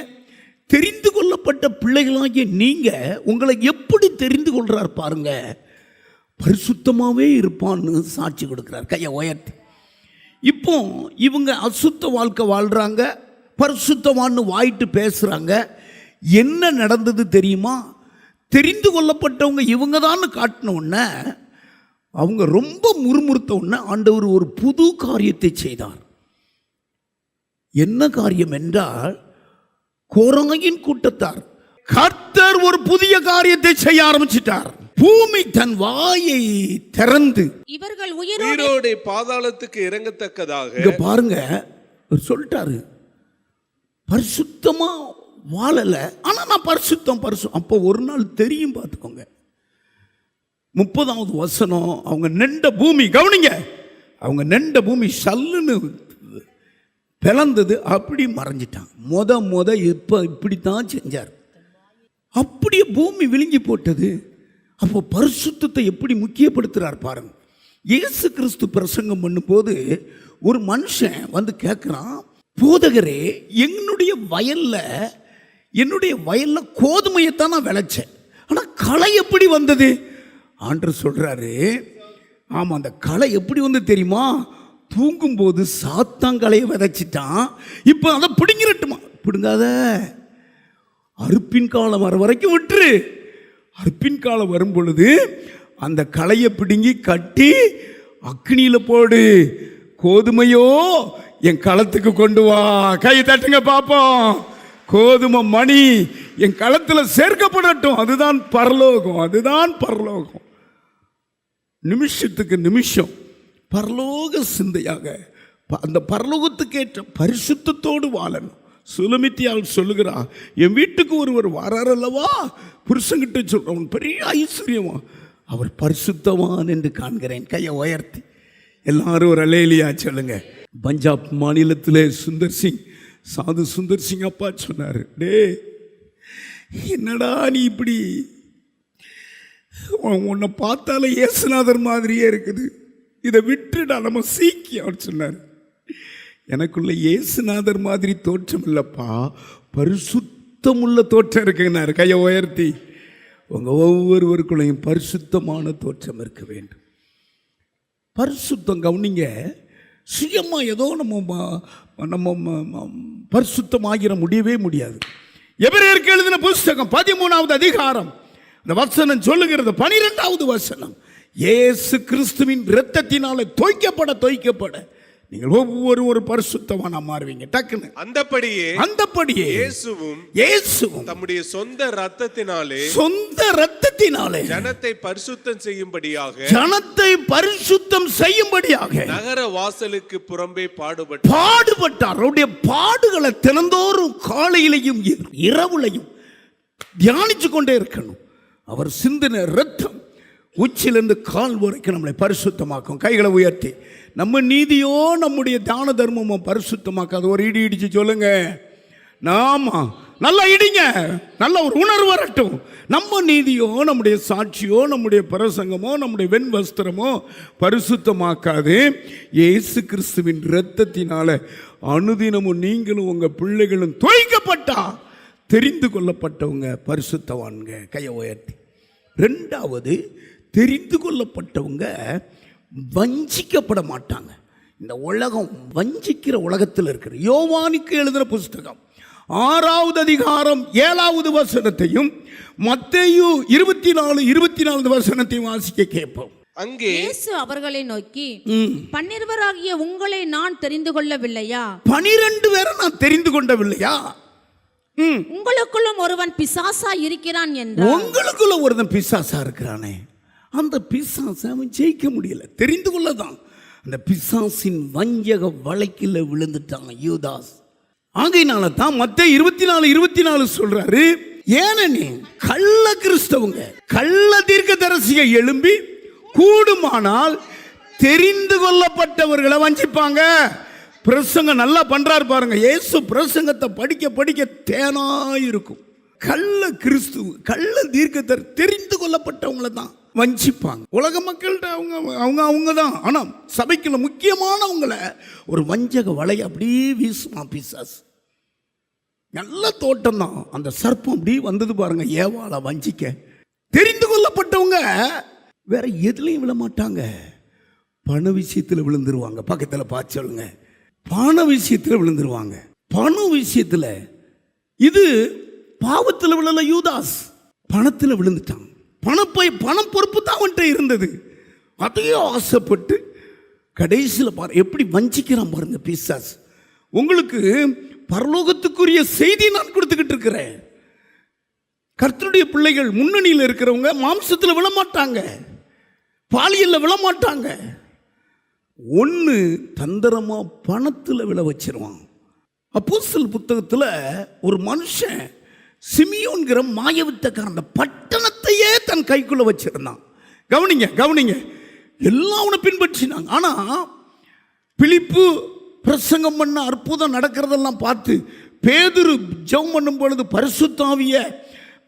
தெரிந்து கொள்ளப்பட்ட பிள்ளைகளாகிய நீங்க உங்களை எப்படி தெரிந்து கொள்றார் பாருங்க. பரிசுத்தமாகவே இருப்பான்னு சாட்சி கொடுக்கிறார். கையை உயர்த்தி. இப்போ இவங்க அசுத்த வாழ்க்கை வாழ்றாங்க, பரிசுத்தமான்னு வாயிட்டு பேசுறாங்க. என்ன நடந்தது தெரியுமா? தெரிந்து கொள்ளப்பட்டவங்க இவங்க தான் காட்டின உடனே அவங்க ரொம்ப முறுமுறுத்த உடனே ஆண்டவர் ஒரு புது காரியத்தை செய்தார். என்ன காரியம் என்றால், கோராகின் கூட்டத்தார் கர்த்தர் ஒரு புதிய காரியத்தை செய்ய ஆரம்பிச்சிட்டார். பூமி தன் வாயை திறந்து இவர்கள் உயிரோடு பாதாளத்துக்கு இறங்கத்தக்கதாக. இங்க பாருங்க, சொல்லிட்டாரு, பரிசுத்தமா வாழலை, ஆனால் நான் பரிசுத்தம். அப்போ ஒரு நாள் தெரியும், பார்த்துக்கோங்க. 30வது வசனம், அவங்க நெண்ட பூமி, கவனிங்க, அவங்க நெண்ட பூமி சல்லுன்னு பிளந்தது, அப்படி மறைஞ்சிட்டான். இப்போ இப்படித்தான் செஞ்சார், அப்படியே பூமி விழுங்கி போட்டது. அப்போ பரிசுத்தத்தை எப்படி முக்கியப்படுத்துகிறார் பாருங்க. இயேசு கிறிஸ்து பிரசங்கம் பண்ணும்போது ஒரு மனுஷன் வந்து கேட்குறான், போதகரே, என்னுடைய வயலில் கோதுமையைத்தான் நான் விளைச்சேன், ஆனால் களை எப்படி வந்தது? ஆண்டவர் சொல்கிறாரு, ஆமாம், அந்த களை எப்படி வந்து தெரியுமா? தூங்கும்போது சாத்தாங்களையை விதைச்சிட்டான், இப்போ அதை பிடுங்கிரட்டுமா? பிடுங்காத, அறுப்பின் காலம் வர வரைக்கும் விட்டுரு. அறுப்பின் காலம் வரும் பொழுது அந்த களையை பிடுங்கி கட்டி அக்னியில் போடு. கோதுமையோ என் களத்துக்கு கொண்டு வா. கை தட்டுங்க பார்ப்போம். கோதுமை மணி என் களத்தில் சேர்க்கப்படட்டும். அதுதான் பரலோகம், அதுதான் பரலோகம். நிமிஷத்துக்கு நிமிஷம் பரலோக சிந்தையாக அந்த பரலோகத்துக்கு ஏற்ற பரிசுத்தத்தோடு வாழணும். சுலமித்தியால் சொல்லுகிறா, என் வீட்டுக்கு ஒருவர் வரார் அல்லவா, புருஷங்கிட்ட சொல்கிறவன் பெரிய ஐஸ்வர்யமா, அவர் பரிசுத்தவான் என்று காண்கிறேன். கையை உயர்த்தி எல்லாரும் ஒரு அலேலியா சொல்லுங்க. பஞ்சாப் மாநிலத்திலே சாது சுந்தர் சிங் அப்பா சொன்னார், டே என்னடா நீ இப்படி, உன்னை பார்த்தாலே இயேசுநாதர் மாதிரியே இருக்குது, இதை விட்டுடா, நம்ம சீக்கியம் சொன்னார். எனக்குள்ள இயேசுநாதர் மாதிரி தோற்றம் இல்லைப்பா, பரிசுத்தமுள்ள தோற்றம் இருக்குன்னாரு. கையை உயர்த்தி, உங்கள் ஒவ்வொருவருக்குள்ளையும் பரிசுத்தமான தோற்றம் இருக்க வேண்டும். பரிசுத்தம் கவனிங்க, சுயமாக ஏதோ நம்ம பரிசுத்தமாகிற முடியவே முடியாது. எபிரேயருக்கு எழுதின புஸ்தகம் 13வது அதிகாரம் இந்த வசனம் சொல்லுகிறது, 12வது வசனம், இயேசு கிறிஸ்துவின் இரத்தத்தினாலே தோய்க்கப்பட நீங்கள் ஒவ்வொரு பரிசுத்தவானா மாறுவீங்க. டக்குன்னு அந்தப்படியே இயேசுவும் தம்முடைய சொந்த ரத்தத்தினாலே ஜனத்தை பரிசுத்தம் செய்யும்படியாக நகர வாசலுக்கு புறம்பே பாடுபட்டார். அவருடைய பாடுகளை தினந்தோறும் காலையிலையும் இரவுலையும் தியானிச்சு கொண்டே இருக்கணும். அவர் சிந்தின ரத்தம் உச்சிலிருந்து கால் வரைக்கும் நம்மளை பரிசுத்தமாக்கும். கைகளை உயர்த்தி, நம்ம நீதியோ நம்முடைய தான தர்மமோ பரிசுத்தமாக்காது. ஒரு இடிச்சு சொல்லுங்க, நாமா நல்லா இடிங்க, நல்ல ஒரு உணர்வு வரட்டும். நம்ம நீதியோ நம்முடைய சாட்சியோ நம்முடைய பிரசங்கமோ நம்முடைய வெண் வஸ்திரமோ பரிசுத்தமாக்காது. இயேசு கிறிஸ்துவின் இரத்தத்தினால அனுதினமும் நீங்களும் உங்கள் பிள்ளைகளும் தோய்க்கப்பட்டா தெரிந்து கொள்ளப்பட்டவங்க பரிசுத்தவான்க. கையை உயர்த்தி. 2வது, தெரிந்து கொள்ளப்பட்டவங்க வஞ்சிக்கப்பட மாட்டாங்க. இந்த உலகம் வஞ்சிக்கிற உலகத்தில் இருக்கிற யோவானுக்கு எழுதின புஸ்தகம் 6வது அதிகாரம் 7வது வசனத்தையும் மத்தேயு 24 வசனத்தையும் வாசிக்க கேட்போம். அங்கே இயேசு அவர்களை நோக்கி, 12 உங்களை நான் தெரிந்து கொள்ளவில்லையா? 12 பேரை நான் தெரிந்து கொள்ளவில்லையா? உங்களுக்குள்ளும் ஒருவன் பிசாசா இருக்கிறான் என்றார். உங்களுக்குள்ள ஒருவன் பிசாசா இருக்கிறானே, அந்த பிசாசை அவன் ஜெயிக்க முடியல. தெரிந்து கொள்ளதான் அந்த பிசாசின் வஞ்சக வலைக்கில விழுந்துட்டான் யூதாஸ். ஆகையினால தான் மத்தேயு 24 சொல்றாரு, ஏனெனே கள்ள கிறிஸ்தவங்க கள்ள தீர்க்கதரிசியை எழும்பி கூடுமானால் தெரிந்து கொள்ளப்பட்டவர்களை வஞ்சிப்பாங்க. பிரசங்கம் நல்லா பண்றாரு பாருங்க. இயேசு பிரசங்கத்தை படிக்க தேனா இருக்கும். கள்ள கிறிஸ்துவ கள்ள தீர்க்கதரிசி தெரிந்து கொள்ளப்பட்டவங்களை தான் வஞ்சிப்பாங்க. உலக மக்கள்கிட்ட அவங்க தான். ஆனால் சபைக்குள்ள முக்கியமானவங்களை ஒரு வஞ்சக வலை அப்படியே வீசுமா பிசாசு. நல்ல தோட்டம் தான், அந்த சர்ப்பம் அப்படி வந்தது பாருங்க, ஏவாளை வஞ்சிக்க. தெரிந்து கொள்ளப்பட்டவங்க வேற எதுலையும் விழ மாட்டாங்க, பண விஷயத்தில் விழுந்துருவாங்க. பக்கத்தில் பார்த்து சொல்லுங்க, பண விஷயத்தில் விழுந்துருவாங்க. பண விஷயத்தில் இது பாவத்தில் விழல, யூதாஸ் பணத்தில் விழுந்துட்டான். பணம் பொறுப்பு தான் அவன்கிட்ட இருந்தது. அதையே ஆசைப்பட்டு கடைசியில் பாரு எப்படி வஞ்சிக்கிறான் பாருங்க பிசாஸ். உங்களுக்கு பரலோகத்துக்குரிய செய்தி நான் கொடுத்துக்கிட்டு இருக்கிறேன். கர்த்தருடைய பிள்ளைகள் முன்னணியில் இருக்கிறவங்க மாம்சத்தில் விழமாட்டாங்க, பாலியல்ல விழமாட்டாங்க. ஒன்று தந்திரமா பணத்தில் விழ வச்சிருவான். அப்போஸ்தலர் புத்தகத்தில் ஒரு மனுஷன் சிமியோன்கிற மாயவித்தக்காரன் அந்த பட்டணத்தையே தன் கைக்குள்ள வச்சிருந்தான். கவனிங்க கவனிங்க, எல்லாம் அவனை பின்பற்றினாங்க. ஆனால் பிலிப்பு பிரசங்கம் பண்ண அற்புதம் நடக்கிறதெல்லாம் பார்த்து பேதுரு ஜெபம் பண்ணும் பொழுது பரிசுத்த ஆவியை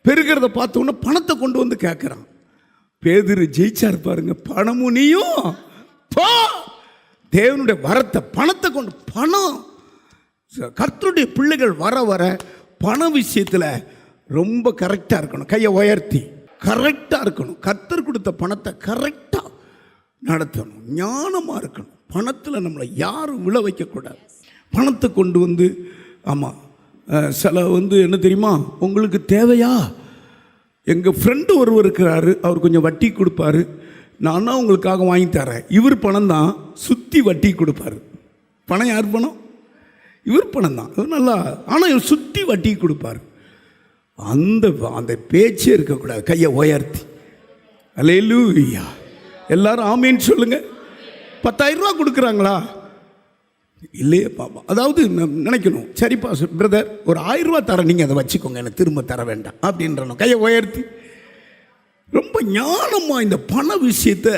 பெருகிறத பார்த்த உடனே பணத்தை கொண்டு வந்து கேட்குறான். பேதுரு ஜெயிச்சார் பாருங்க. பணமும் நீயும் போ, தேவனுடைய வரத்தை பணத்தை கொண்டு. பணம், கர்த்தருடைய பிள்ளைகள் வர வர பண விஷயத்தில் ரொம்ப கரெக்டாக இருக்கணும். கையை உயர்த்தி கரெக்டாக இருக்கணும். கர்த்தர் கொடுத்த பணத்தை கரெக்டாக நடத்தணும், ஞானமாக இருக்கணும். பணத்தில் நம்மளை யாரும் விழ வைக்கக்கூடாது. பணத்தை கொண்டு வந்து ஆமாம் சில என்ன தெரியுமா, உங்களுக்கு தேவையா, எங்கள் ஃப்ரெண்டு ஒருவர் இருக்கிறாரு, அவர் கொஞ்சம் வட்டி கொடுப்பாரு, நான் தான் உங்களுக்காக வாங்கி தரேன். இவர் பணம் தான் சுற்றி வட்டி கொடுப்பாரு. பணம் யார் பணம்? இவர் பணம் தான். இவர் நல்லா, ஆனால் இவர் சுற்றி வட்டி கொடுப்பார். அந்த பேச்சே இருக்கக்கூடாது. கையை உயர்த்தி அல்லேலூயா. எல்லாரும் ஆமேன்னு சொல்லுங்க. 10,000 ரூபா கொடுக்குறாங்களா? இல்லையே பாப்பா. அதாவது நினைக்கணும், சரிப்பா பிரதர் ஒரு 1000 ரூபா தரேன், நீங்கள் அதை வச்சுக்கோங்க, எனக்கு திரும்ப தர வேண்டாம் அப்படின்றணும். கையை உயர்த்தி ரொம்ப ஞானமாக இந்த பண விஷயத்தை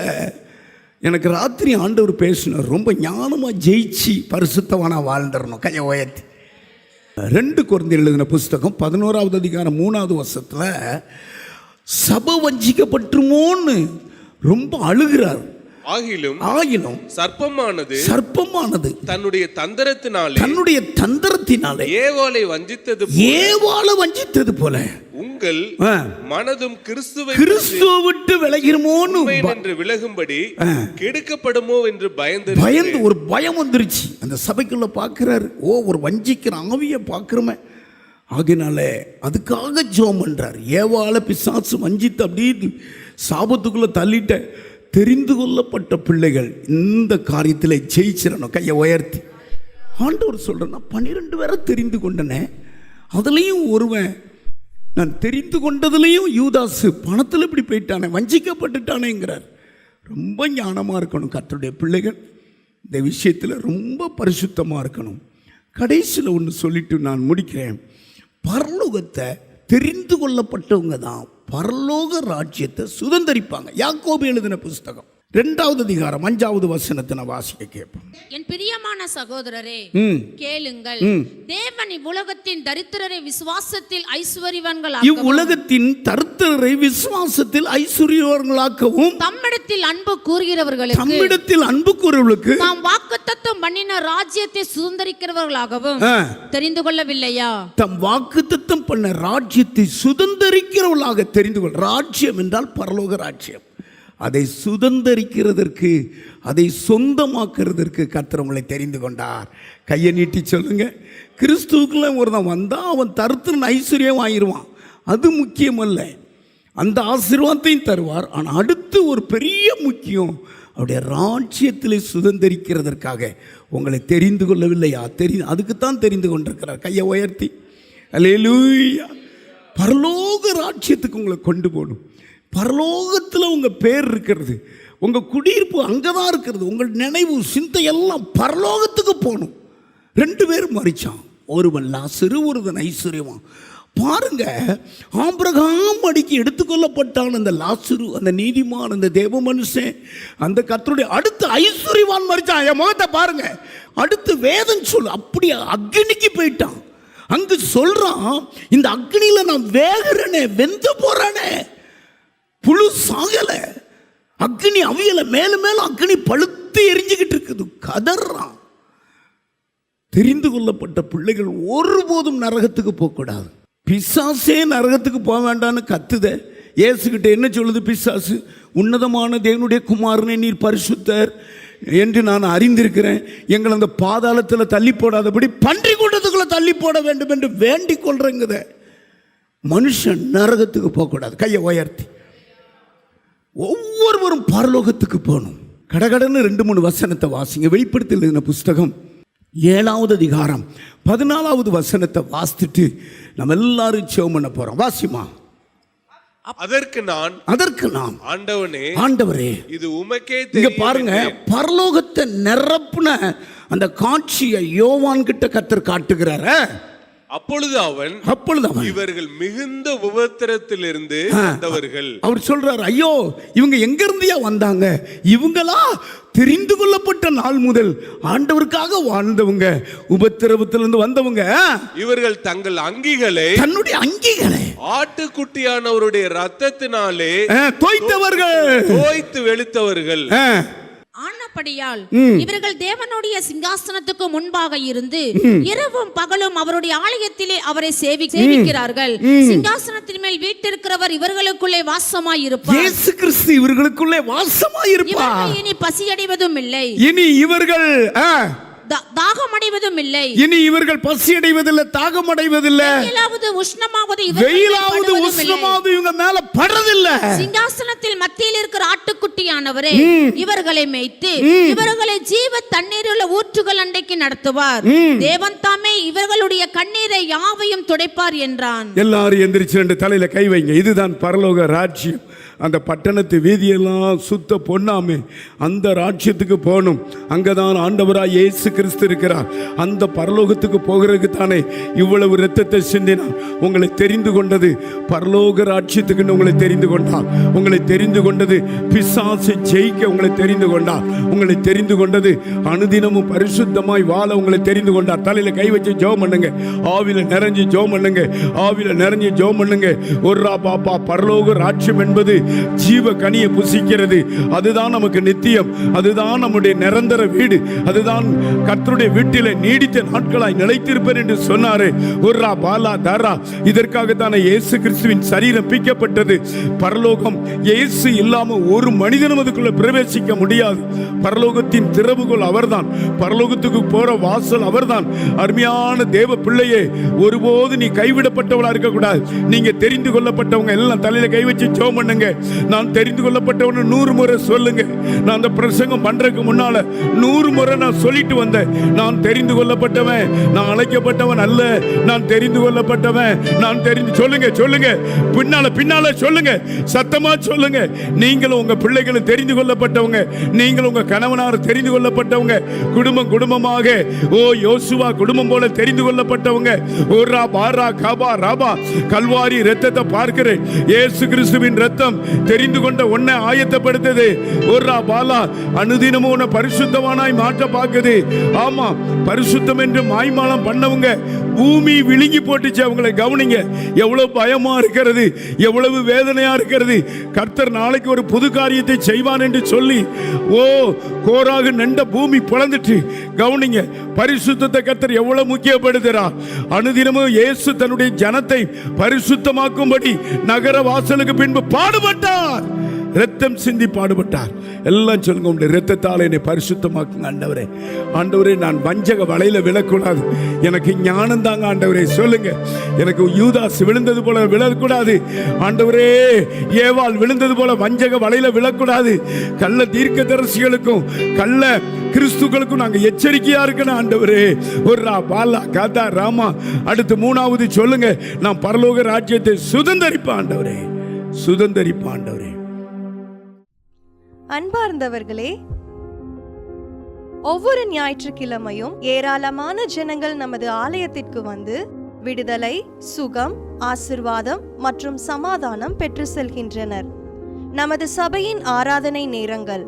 எனக்கு ராத்திரி ஆண்டவர் பேசினார். ரொம்ப ஞானமாக ஜெயிச்சு பரிசுத்தவானா வாழ்ந்துடணும். கையை உயர்த்தி 2 கொரிந்தியர் எழுதின புஸ்தகம் 11வது அதிகாரம் 3வது வசனத்தில் சபை வஞ்சிக்கப்பட்டுமோன்னு ரொம்ப அழுகிறார். ஆகிலும் சர்ப்பமானது தன்னுடைய தந்திரத்தினாலே ஏவாளை வஞ்சித்தது போல உங்கள் மனதும் கிறிஸ்துவை விட்டு விலகிருமோன்னு என்று விலகும்படி கெடுக்கப்படுமோ என்று பயந்து ஒரு பயம் வந்துருச்சு. அந்த சபைக்குள்ள பார்க்கிறாரு, ஒரு வஞ்சிக்கிற ஆவியை பார்க்கிறோமே. ஆகினால அதுக்காக ஜெபம் பண்றார். ஏவாளை பிசாசு வஞ்சித்து அப்படி சாபத்துக்குள்ள தள்ளிட்ட தெரிந்து கொள்ளப்பட்ட பிள்ளைகள் இந்த காரியத்தில் ஜெயிச்சிடணும். கையை உயர்த்தி ஆண்டவர் சொல்கிறேன்னா 12 பேரை தெரிந்து கொண்டனே, அதுலேயும் ஒருவன் நான் தெரிந்து கொண்டதுலேயும் யூதாசு பணத்தில் இப்படி போயிட்டானே, வஞ்சிக்கப்பட்டுட்டானேங்கிறார். ரொம்ப ஞானமாக இருக்கணும் கர்த்தருடைய பிள்ளைகள். இந்த விஷயத்தில் ரொம்ப பரிசுத்தமாக இருக்கணும். கடைசியில் ஒன்று சொல்லிட்டு நான் முடிக்கிறேன். பரலோகத்தை தெரிந்து கொள்ளப்பட்டவங்க தான் பரலோக ராஜ்யத்தை சுதந்தரிப்பாங்க. யாக்கோபு எழுதின புஸ்தகம் 2வது அதிகாரம் 5வது வசனத்தை நான் வாசிக்க கேட்போம். என் பிரியமான சகோதரரே, கேளுங்கள். தேவன் இவ்வுலகத்தின் தரித்திரரை விசுவாசத்தில் ஐசுவரியவான்களாக்கவும் தம்மிடத்தில் அன்பு கூறுகிறவர்களுக்கு தாம் வாக்குத்தத்தம் பண்ணின ராஜ்யத்தை சுதந்தரிக்கிறவர்களாகவும் தெரிந்து கொள்ளவில்லையா? தம் வாக்குத்தத்தம் பண்ண ராஜ்யத்தை சுதந்தரிக்கிறவர்களாக தெரிந்து கொள். ராஜ்யம் என்றால் பரலோக ராஜ்யம். அதை சுதந்தரிக்கிறதற்கு, அதை சொந்தமாக்குறதற்கு கர்த்தர் உங்களை தெரிந்து கொண்டார். கையை நீட்டி சொல்லுங்க. கிறிஸ்துவுக்குள்ள ஒருத்தன் வந்தால் அவன் தருத்திரன் ஐஸ்வர்யம் ஆயிடுவான். அது முக்கியமல்ல, அந்த ஆசீர்வாதத்தையும் தருவார். ஆனால் அடுத்து ஒரு பெரிய முக்கியம், அவருடைய ராஜ்யத்தில் சுதந்தரிக்கிறதற்காக உங்களை தெரிந்து கொள்ளவில்லையா? அதுக்குத்தான் தெரிந்து கொண்டிருக்கிறார். கையை உயர்த்தி அல்லேலூயா. பரலோக ராஜ்யத்துக்கு உங்களை கொண்டு போகணும். பரலோகத்தில் உங்கள் பேர் இருக்கிறது, உங்கள் குடியிருப்பு அங்கே தான் இருக்கிறது. உங்கள் நினைவு சிந்தை எல்லாம் பரலோகத்துக்கு போகணும். 2 பேர் மரிச்சான், ஒருவன் லாசரு, ஒருவன் ஐஸ்வர்யவான். பாருங்க, ஆபிரகாம் அடிக்கு எடுத்துக்கொள்ளப்பட்டான் அந்த லாசரு, அந்த நீதிமான், அந்த தேவ மனுஷன், அந்த கர்த்தருடைய அடுத்து ஐஸ்வர்யவான் மரிச்சான். என் முகத்தை பாருங்க. அடுத்து வேதம் சொல்லு, அப்படியே அக்னிக்கு போயிட்டான். அங்கு சொல்றான், இந்த அக்னியில நான் வேகிறேனே, வெந்து போறேனே, புழு சாகல, அக்னி அவியல, மேலும் மேலும் அக்னி பழுத்து எரிஞ்சுக்கிட்டு இருக்குது, கதறான். தெரிந்து கொள்ளப்பட்ட பிள்ளைகள் ஒருபோதும் நரகத்துக்கு போகக்கூடாது. பிசாசே நரகத்துக்கு போக வேண்டான்னு கத்துத. இயேசுகிட்ட என்ன சொல்லுது பிசாசு? உன்னதமான தேவனுடைய குமாரனை நீர் பரிசுத்தர் என்று நான் அறிந்திருக்கிறேன், எங்களை அந்த பாதாளத்தில் தள்ளி போடாதபடி பன்றி கூட்டத்துக்குள்ள தள்ளி போட வேண்டும் என்று வேண்டிக் கொள்றேங்குத. மனுஷன் நரகத்துக்கு போகக்கூடாது. கையை உயர்த்தி ஒவ்வொருவரும் பரலோகத்துக்கு போகணும். கடகடன்னு 2-3 வசனத்தை வாசிங்க. வெளிப்படுத்தல் எழுதின புஸ்தகம் 7வது அதிகாரம் 14வது வசனத்தை வாசித்துட்டு நம்ம எல்லாரும் ஜெபம் பண்ண போறோம். வாசிமா. அதற்கு நான் ஆண்டவரே ஆண்டவரே, இது உமக்கே இங்க பாருங்க, பரலோகத்தை நிரப்புன அந்த காட்சியை யோவான் கிட்ட கர்த்தர் காட்டுகிறார. அப்பொழுது அவன் இவர்கள் மிகுந்த உபத்திரத்திலிருந்து வந்தவர்கள். அவர் சொல்றார், ஐயோ இவங்க எங்க இருந்தியா வந்தாங்க? இவங்களா தெரிந்து கொள்ளப்பட்ட நாள் முதல் ஆண்டவருக்காக வாழ்ந்தவங்க, உபத்திரவத்திலிருந்து வந்தவங்க. இவர்கள் தங்கள் அங்கிகளை, தன்னுடைய அங்கிகளை ஆட்டுக்குட்டியானவருடைய ரத்தத்தினாலே தோய்த்து வெளுத்தவர்கள். ஆனபடியால் இவர்கள் தேவனுடைய சிங்காசனத்துக்கு முன்பாக இருந்து இரவும் பகலும் அவருடைய ஆலயத்திலே அவரை சேவிக்கிறார்கள். சிங்காசனத்தின் மேல் வீற்றிருக்கிறவர் இவர்களுக்குள்ளே வாசமாய் இருப்பார். இயேசு கிறிஸ்து இவர்களுக்குள்ளே வாசமாய் இருப்பார். இனி பசியடைவதும் இல்லை, இனி இவர்கள் தாகம் அடைவதும் இல்லை, இனி இவர்கள் பசி அடைவதில்லை, தாகம் அடைவதில்லை, வெயிலாவது உஷ்ணமாவது இவங்க மேல படுறதில்லை. சிங்காசனத்தில் மத்தியில் இருக்கிற ஆட்டுக்குட்டியானவரே இவர்களை மேய்த்து இவர்களை ஜீவ தண்ணீர் உள்ள ஊற்றுகள் அண்டைக்கு நடத்துவார். தேவன் தாமே இவர்களுடைய கண்ணீரை யாவையும் துடைப்பார் என்றான். எல்லாரும் எந்திரிச்சு ரெண்டு தலையில கை வைங்க. இதுதான் பரலோக ராஜ்யம். அந்த பட்டணத்து வீதியெல்லாம் சுத்த பொண்ணாமே அந்த ராஜ்யத்துக்கு போகணும். அங்கதான் ஆண்டவராய் இயேசு கிறிஸ்து இருக்கிறார். அந்த பரலோகத்துக்கு போகிறதுக்கு தானே இவ்வளவு இரத்தத்தை சிந்தினார். உங்களை தெரிந்து கொண்டது பரலோக ராஜ்யத்துக்கு உங்களை தெரிந்து கொண்டார். உங்களை தெரிந்து கொண்டது பிசாசை ஜெயிக்க உங்களை தெரிந்து கொண்டார். உங்களை தெரிந்து கொண்டது அனுதினமும் பரிசுத்தமாய் வாழ உங்களை தெரிந்து கொண்டார். தலையில கை வச்சு ஜெபம் பண்ணுங்க. ஆவில நிறைஞ்சு ஜெபம் பண்ணுங்க. ஆவில நிறைஞ்சு ஜெபம் பண்ணுங்க. ஒர்ரா பாப்பா, பரலோக ராஜ்யம் என்பது ஜீவ கனியை புசிக்கிறது. அதுதான் நமக்கு நித்தியம். அதுதான் நம்முடைய நிரந்தர வீடு. அதுதான் கர்த்தருடைய வீட்டிலே நீடித்த நாட்களாய் நிலைத்திருப்பேன் என்று சொன்னாரு. ஒர்ரா பாலா தாரா. இதற்காகத்தானே இயேசு கிறிஸ்துவின் சரீரம் பிக்கப்பட்டது. பரலோகம் இயேசு இல்லாம ஒரு மனிதனும் அதுக்குள்ள பிரவேசிக்க முடியாது. பரலோகத்தின் திறவுகோல் அவர்தான். பரலோகத்துக்கு போற வாசல் அவர்தான். அருமையான தேவ பிள்ளையே, ஒருபோது நீ கைவிடப்பட்டவளா இருக்கக்கூடாது. நீங்க தெரிந்து கொள்ளப்பட்டவங்க எல்லாம் தலையில கை வச்சு ஜெபம் பண்ணுங்க. நான் தெரிந்து கொள்ளப்பட்டவன்னு 100 முறை சொல்லுங்க. நான் அந்த பிரசங்கம் பண்றதுக்கு முன்னால 100 முறை நான் சொல்லிட்டு வந்தேன். நான் தெரிந்து கொள்ளப்பட்டவன், நான் அழைக்கப்பட்டவன் அல்ல, நான் தெரிந்து கொள்ளப்பட்டவன். நான் தெரிந்து சொல்லுங்க. பின்னால சொல்லுங்க, சத்தமா சொல்லுங்க. நீங்களும் உங்க பிள்ளைகளும் தெரிந்து கொள்ளப்பட்டவங்க. நீங்களும் உங்க கணவனார் தெரிந்து கொள்ளப்பட்டவங்க. குடும்பமாக ஓ யோசுவா குடும்பம் போல தெரிந்து கொள்ளப்பட்டவங்க. ஓரா பாரா காபா ராபா. கல்வாரி இரத்தத்தை பார்க்கிறேன். இயேசு கிறிஸ்துவின் இரத்தம் தெரிந்து கொண்ட உன்னை ஆயத்தப்படுத்தது. ஒர்ரா பாலா, அனுதினமும் உன்னை பரிசுத்தவானாய் மாற்ற பார்க்குது. ஆமா, பரிசுத்தம் என்று மாய்மாலம் பண்ணவங்க பூமி விழுங்கி போட்டுச்சு. அவங்களை கவனிங்க. எவ்வளவு பயமா இருக்கிறது, எவ்வளவு வேதனையா இருக்கிறது. கர்த்தர் நாளைக்கு ஒரு புது காரியத்தை செய்வான் என்று சொல்லி கோராக நண்ட பூமி பிளந்துட்டு. கவனிங்க, பரிசுத்தத்தை கர்த்தர் எவ்வளவு முக்கியப்படுத்துகிறார். அனுதினமும் இயேசு தன்னுடைய ஜனத்தை பரிசுத்தமாக்கும்படி நகர வாசலுக்கு பின்பு பாடுபட்டார். ரத்தம் சிந்தி பாடுபட்டார். எல்லாம் சொல்லுங்க, உங்களுடைய ரத்தத்தால் என்னை பரிசுத்தமாக்குங்க ஆண்டவரே. ஆண்டவரே, நான் வஞ்சக வலையில விழக்கூடாது. எனக்கு ஞானம் தாங்க ஆண்டவரே. சொல்லுங்க, எனக்கு யூதாஸ் விழுந்தது போல விழக்கூடாது ஆண்டவரே. ஏவாள் விழுந்தது போல வஞ்சக வலையில விழக்கூடாது. கள்ள தீர்க்கதரிசிகளுக்கும் கள்ள கிறிஸ்துக்களுக்கும் நாங்க எச்சரிக்கையா இருக்கணும் ஆண்டவரே. ஒரு பாலா காதா ராமா. அடுத்து 3வது சொல்லுங்க, நான் பரலோக ராஜ்யத்தை சுதந்தரிப்பேன் ஆண்டவரே. சுதந்தரிப்பேன் ஆண்டவரே. அன்பார்ந்தவர்களே, ஒவ்வொரு ஞாயிற்றுக்கிழமையும் ஏராளமான ஜனங்கள் நமது ஆலயத்திற்கு வந்து விடுதலை, சுகம், ஆசிர்வாதம் மற்றும் சமாதானம் பெற்று செல்கின்றனர். நமது சபையின் ஆராதனை நேரங்கள்: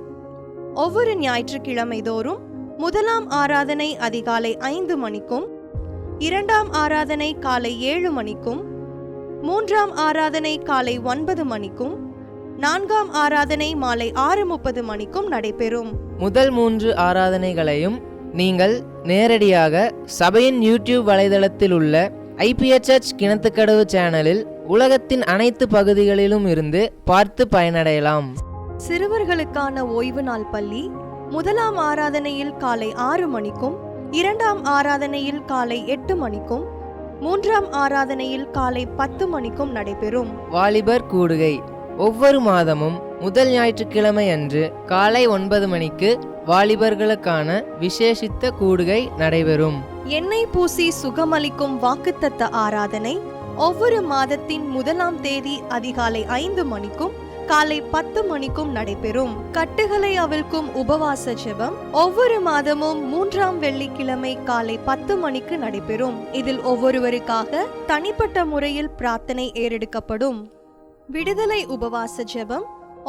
ஒவ்வொரு ஞாயிற்றுக்கிழமை தோறும் 1ஆம் ஆராதனை அதிகாலை 5 மணிக்கும், 2ஆம் ஆராதனை காலை 7 மணிக்கும், 3ஆம் ஆராதனை காலை 9 மணிக்கும், 4ஆம் ஆராதனை மாலை 6:30 மணிக்கும் நடைபெறும். முதல் 3 ஆராதனைகளையும் நீங்கள் நேரடியாக சபையின் யூடியூப் வலைதளத்தில் உள்ள IPHH கிணத்துக்கடவு சேனலில் உலகத்தின் அனைத்து பகுதிகளிலும் இருந்து பார்த்து பயனடையலாம். சிறுவர்களுக்கான ஓய்வு நாள் பள்ளி 1ஆம் ஆராதனையில் காலை 6 மணிக்கும், 2ஆம் ஆராதனையில் காலை 8 மணிக்கும், 3ஆம் ஆராதனையில் காலை 10 மணிக்கும் நடைபெறும். வாலிபர் கூடுகை ஒவ்வொரு மாதமும் முதல் ஞாயிற்றுக்கிழமை அன்று காலை 9 மணிக்கு வாலிபர்களுக்கான விசேஷித்த கூடுகை நடைபெறும். எண்ணெய் பூசி சுகமளிக்கும் வாக்குத்தத்த ஆராதனை ஒவ்வொரு மாதத்தின் 1ஆம் தேதி அதிகாலை 5 மணிக்கும் காலை 10 மணிக்கும் நடைபெறும். கட்டுகளை அவிழ்க்கும் உபவாச ஜெபம் ஒவ்வொரு மாதமும் 3ஆம் வெள்ளிக்கிழமை காலை 10 மணிக்கு நடைபெறும். இதில் ஒவ்வொருவருக்காக தனிப்பட்ட முறையில் பிரார்த்தனை ஏறெடுக்கப்படும். விடுதலை உபவாச ஜெபம்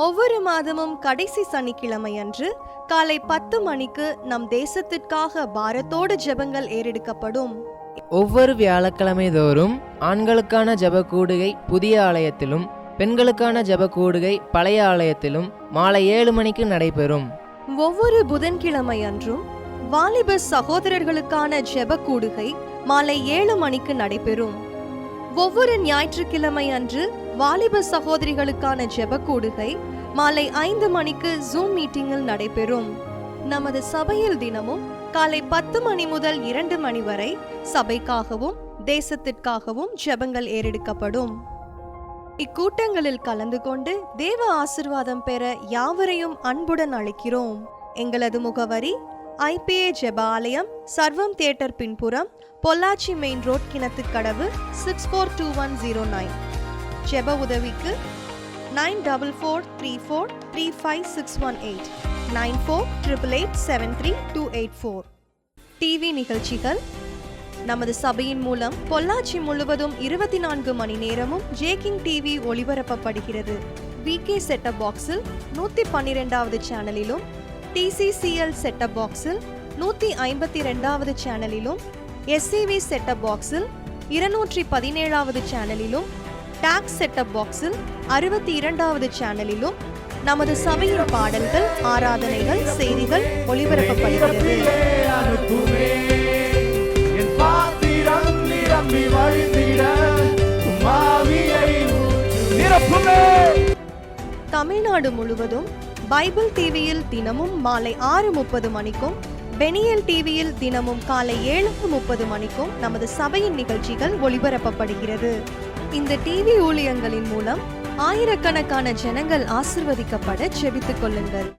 ஒவ்வொரு மாதமும் கடைசி சனிக்கிழமை அன்று காலை 10 மணிக்கு நம் தேசத்திற்காக பாரத்தோடு ஜெபங்கள் ஏறெடுக்கப்படும். ஒவ்வொரு வியாழக்கிழமை தோறும் ஆண்களுக்கான ஜெப கூடுகை புதிய ஆலயத்திலும் பெண்களுக்கான ஜெப கூடுகை பழைய ஆலயத்திலும் மாலை 7 மணிக்கு நடைபெறும். ஒவ்வொரு புதன்கிழமை அன்றும் வாலிப சகோதரர்களுக்கான ஜெப கூடுகை மாலை 7 மணிக்கு நடைபெறும். ஒவ்வொரு ஞாயிற்றுக்கிழமை அன்று வாலிப சகோதரிகளுக்கான ஜெப கூடுகை மாலை 5 மணிக்கு ஜூம் மீட்டிங்கில் நடைபெறும். நமது சபையில் தினமும் காலை 10 மணி முதல் 2 மணி வரை சபைக்காகவும் தேசத்திற்காகவும் ஜெபங்கள் ஏறெடுக்கப்படும். இக்கூட்டங்களில் கலந்து கொண்டு தேவ ஆசீர்வாதம் பெற யாவரையும் அன்புடன் அழைக்கிறோம். எங்களது முகவரி IPA ஜெப ஆலயம், சர்வம் தியேட்டர் பின்புறம், பொள்ளாச்சி மெயின் ரோட், கிணத்துக்கடவு 642109. ஜெப உதவிக்கு 9443435618 9488873284. டிவி நிகழ்ச்சிகள் நமது சபையின் மூலம் பொள்ளாச்சி முழுவதும் 24 மணி நேரமும் ஜேகிங் டிவி ஒளிபரப்பப்படுகிறது. VK செட்டப் பாக்ஸில் 112வது சேனலிலும், TCCL செட்டப் பாக்ஸில் 152வது சேனலிலும், SCV செட்டப் பாக்ஸில் 217வது சேனலிலும், டாக்ஸ் செட்டப் பாக்ஸில் 62வது சேனலிலும் நமது சபையின் பாடல்கள், ஆராதனைகள், செய்திகள் ஒளிபரப்பப்படுகிறது. தமிழ்நாடு முழுவதும் பைபிள் டிவியில் தினமும் மாலை 6:30 மணிக்கும், பெனியல் டிவியில் தினமும் காலை 7:30 மணிக்கும் நமது சபையின் நிகழ்ச்சிகள் ஒளிபரப்பப்படுகிறது. இந்த டிவி ஊழியங்களின் மூலம் ஆயிரக்கணக்கான ஜனங்கள் ஆசிர்வதிக்கப்பட ஜெபித்துக் கொள்ளுங்கள்.